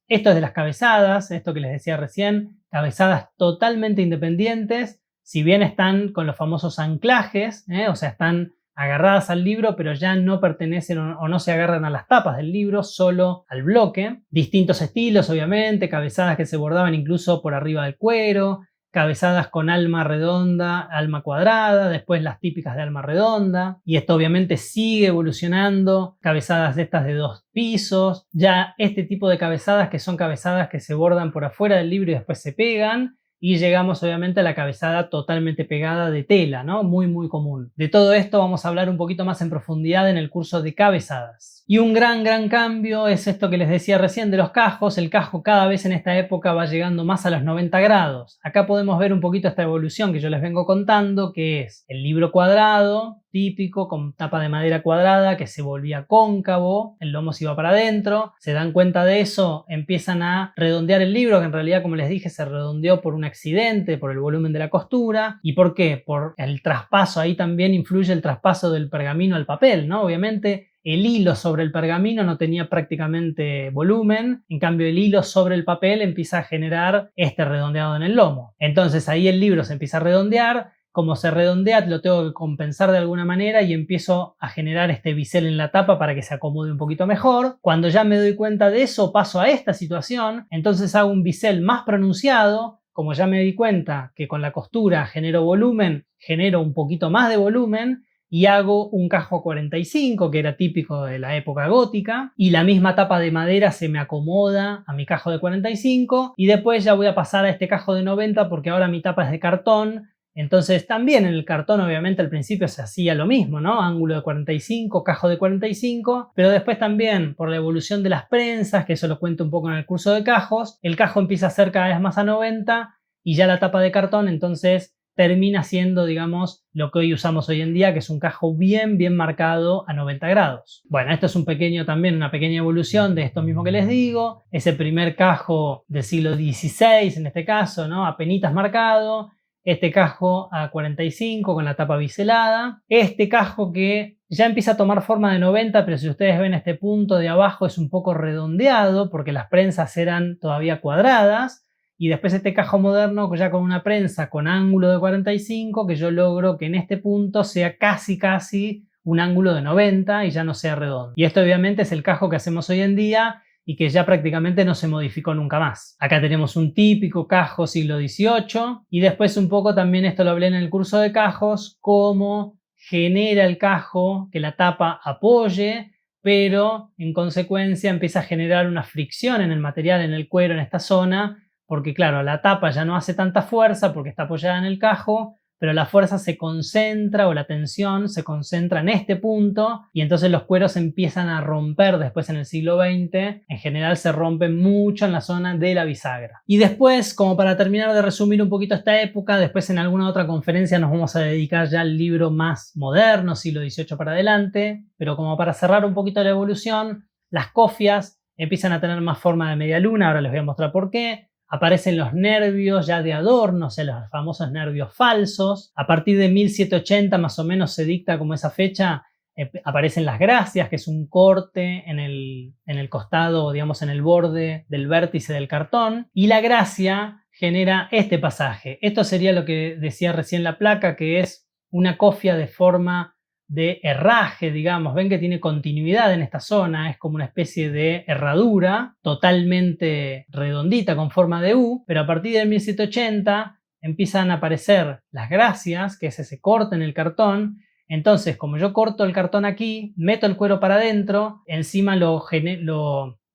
Esto es de las cabezadas, esto que les decía recién, cabezadas totalmente independientes, si bien están con los famosos anclajes, o sea, están agarradas al libro, pero ya no pertenecen o no se agarran a las tapas del libro, solo al bloque. Distintos estilos, obviamente, cabezadas que se bordaban incluso por arriba del cuero, cabezadas con alma redonda, alma cuadrada, después las típicas de alma redonda, y esto obviamente sigue evolucionando, cabezadas de estas de 2 pisos, ya este tipo de cabezadas que son cabezadas que se bordan por afuera del libro y después se pegan, y llegamos obviamente a la cabezada totalmente pegada de tela, ¿no? Muy común. De todo esto vamos a hablar un poquito más en profundidad en el curso de cabezadas. Y un gran cambio es esto que les decía recién de los cajos. El cajo cada vez en esta época va llegando más a los 90 grados. Acá podemos ver un poquito esta evolución que yo les vengo contando, que es el libro cuadrado, típico, con tapa de madera cuadrada que se volvía cóncavo, el lomo se iba para adentro. Se dan cuenta de eso, empiezan a redondear el libro, que en realidad, como les dije, se redondeó por un accidente, por el volumen de la costura. ¿Y por qué? Por el traspaso. Ahí también influye el traspaso del pergamino al papel, ¿no? Obviamente el hilo sobre el pergamino no tenía prácticamente volumen, en cambio el hilo sobre el papel empieza a generar este redondeado en el lomo. Entonces ahí el libro se empieza a redondear. Como se redondea, lo tengo que compensar de alguna manera y empiezo a generar este bisel en la tapa para que se acomode un poquito mejor. Cuando ya me doy cuenta de eso, paso a esta situación, entonces hago un bisel más pronunciado. Como ya me di cuenta que con la costura genero volumen, genero un poquito más de volumen, y hago un cajo 45, que era típico de la época gótica, y la misma tapa de madera se me acomoda a mi cajo de 45, y después ya voy a pasar a este cajo de 90 porque ahora mi tapa es de cartón. Entonces también en el cartón obviamente al principio se hacía lo mismo, ¿no? Ángulo de 45, cajo de 45, pero después también por la evolución de las prensas, que eso lo cuento un poco en el curso de cajos, el cajo empieza a ser cada vez más a 90 y ya la tapa de cartón entonces termina siendo, digamos, lo que hoy usamos hoy en día, que es un cajo bien marcado a 90 grados. Bueno, esto es una pequeña evolución de esto mismo que les digo. Ese primer cajo del siglo XVI, en este caso, ¿no? Apenitas marcado. Este cajo a 45 con la tapa biselada. Este cajo que ya empieza a tomar forma de 90, pero si ustedes ven este punto de abajo es un poco redondeado porque las prensas eran todavía cuadradas. Y después este cajo moderno ya con una prensa con ángulo de 45 que yo logro que en este punto sea casi un ángulo de 90 y ya no sea redondo. Y esto obviamente es el cajo que hacemos hoy en día y que ya prácticamente no se modificó nunca más. Acá tenemos un típico cajo siglo XVIII y después un poco también esto lo hablé en el curso de cajos, cómo genera el cajo que la tapa apoye, pero en consecuencia empieza a generar una fricción en el material, en el cuero, en esta zona, porque claro, la tapa ya no hace tanta fuerza porque está apoyada en el cajo, pero la fuerza se concentra o la tensión se concentra en este punto y entonces los cueros empiezan a romper después en el siglo XX. En general se rompen mucho en la zona de la bisagra. Y después, como para terminar de resumir un poquito esta época, después en alguna otra conferencia nos vamos a dedicar ya al libro más moderno, siglo XVIII para adelante, pero como para cerrar un poquito la evolución, las cofias empiezan a tener más forma de media luna, ahora les voy a mostrar por qué. Aparecen los nervios ya de adorno, o sea, los famosos nervios falsos. A partir de 1780 más o menos se dicta como esa fecha, aparecen las gracias, que es un corte en el costado, digamos en el borde del vértice del cartón. Y la gracia genera este pasaje. Esto sería lo que decía recién la placa, que es una cofia de forma de herraje, digamos. Ven que tiene continuidad en esta zona, es como una especie de herradura totalmente redondita con forma de U, pero a partir del 1780 empiezan a aparecer las gracias, que es ese corte en el cartón. Entonces, como yo corto el cartón aquí, meto el cuero para adentro, encima lo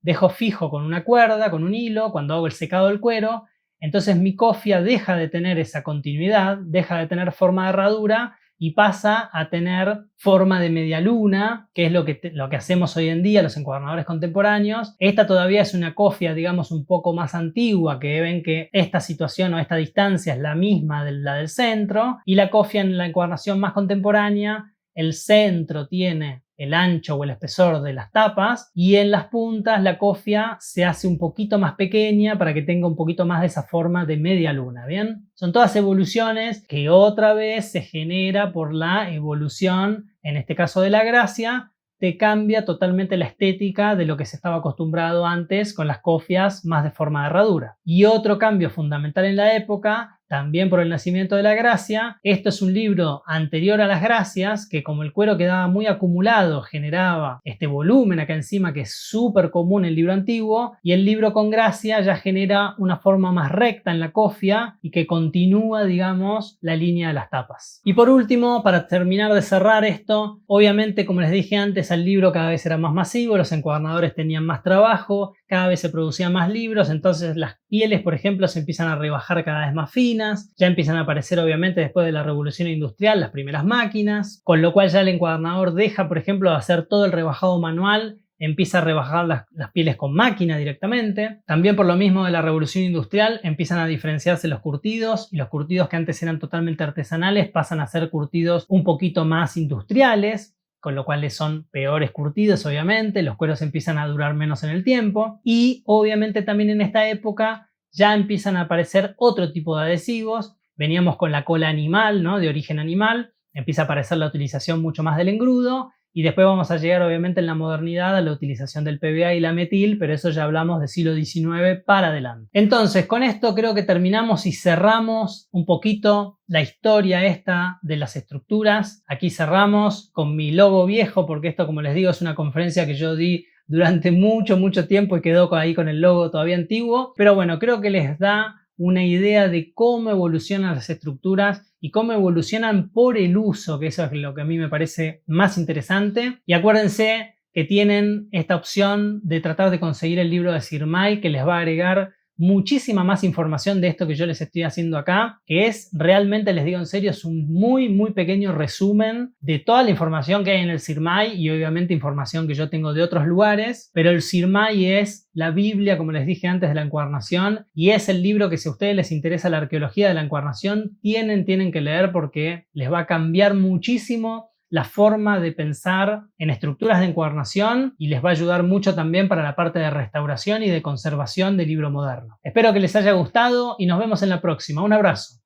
dejo fijo con una cuerda, con un hilo, cuando hago el secado del cuero, entonces mi cofia deja de tener esa continuidad, deja de tener forma de herradura y pasa a tener forma de media luna, que es lo que hacemos hoy en día los encuadernadores contemporáneos. Esta todavía es una cofia, digamos, un poco más antigua, que ven que esta situación o esta distancia es la misma de la del centro, y la cofia en la encuadernación más contemporánea, el centro tiene el ancho o el espesor de las tapas y en las puntas la cofia se hace un poquito más pequeña para que tenga un poquito más de esa forma de media luna, ¿bien? Son todas evoluciones que otra vez se genera por la evolución, en este caso de la gracia, te cambia totalmente la estética de lo que se estaba acostumbrado antes con las cofias más de forma de herradura. Y otro cambio fundamental en la época, también por el nacimiento de la gracia, esto es un libro anterior a las gracias, que como el cuero quedaba muy acumulado, generaba este volumen acá encima que es súper común en el libro antiguo, y el libro con gracia ya genera una forma más recta en la cofia y que continúa, digamos, la línea de las tapas. Y por último, para terminar de cerrar esto, obviamente, como les dije antes, el libro cada vez era más masivo, los encuadernadores tenían más trabajo, cada vez se producían más libros, entonces las pieles, por ejemplo, se empiezan a rebajar cada vez más finas, ya empiezan a aparecer obviamente después de la revolución industrial las primeras máquinas, con lo cual ya el encuadernador deja, por ejemplo, de hacer todo el rebajado manual, empieza a rebajar las pieles con máquina directamente. También por lo mismo de la revolución industrial empiezan a diferenciarse los curtidos, y los curtidos que antes eran totalmente artesanales pasan a ser curtidos un poquito más industriales, con lo cual son peores curtidos obviamente, los cueros empiezan a durar menos en el tiempo y obviamente también en esta época ya empiezan a aparecer otro tipo de adhesivos. Veníamos con la cola animal, ¿no? De origen animal, empieza a aparecer la utilización mucho más del engrudo y después vamos a llegar obviamente en la modernidad a la utilización del PVA y la metil, pero eso ya hablamos del siglo XIX para adelante. Entonces con esto creo que terminamos y cerramos un poquito la historia esta de las estructuras. Aquí cerramos con mi logo viejo porque esto, como les digo, es una conferencia que yo di durante mucho tiempo y quedó ahí con el logo todavía antiguo, pero bueno, creo que les da una idea de cómo evolucionan las estructuras y cómo evolucionan por el uso, que eso es lo que a mí me parece más interesante. Y acuérdense que tienen esta opción de tratar de conseguir el libro de Sir Mike, que les va a agregar muchísima más información de esto que yo les estoy haciendo acá, que es realmente, les digo en serio, es un muy pequeño resumen de toda la información que hay en el Sirmai y obviamente información que yo tengo de otros lugares, pero el Sirmai es la Biblia, como les dije antes, de la encuadernación, y es el libro que, si a ustedes les interesa la arqueología de la encuadernación, tienen que leer, porque les va a cambiar muchísimo la forma de pensar en estructuras de encuadernación y les va a ayudar mucho también para la parte de restauración y de conservación del libro moderno. Espero que les haya gustado y nos vemos en la próxima. Un abrazo.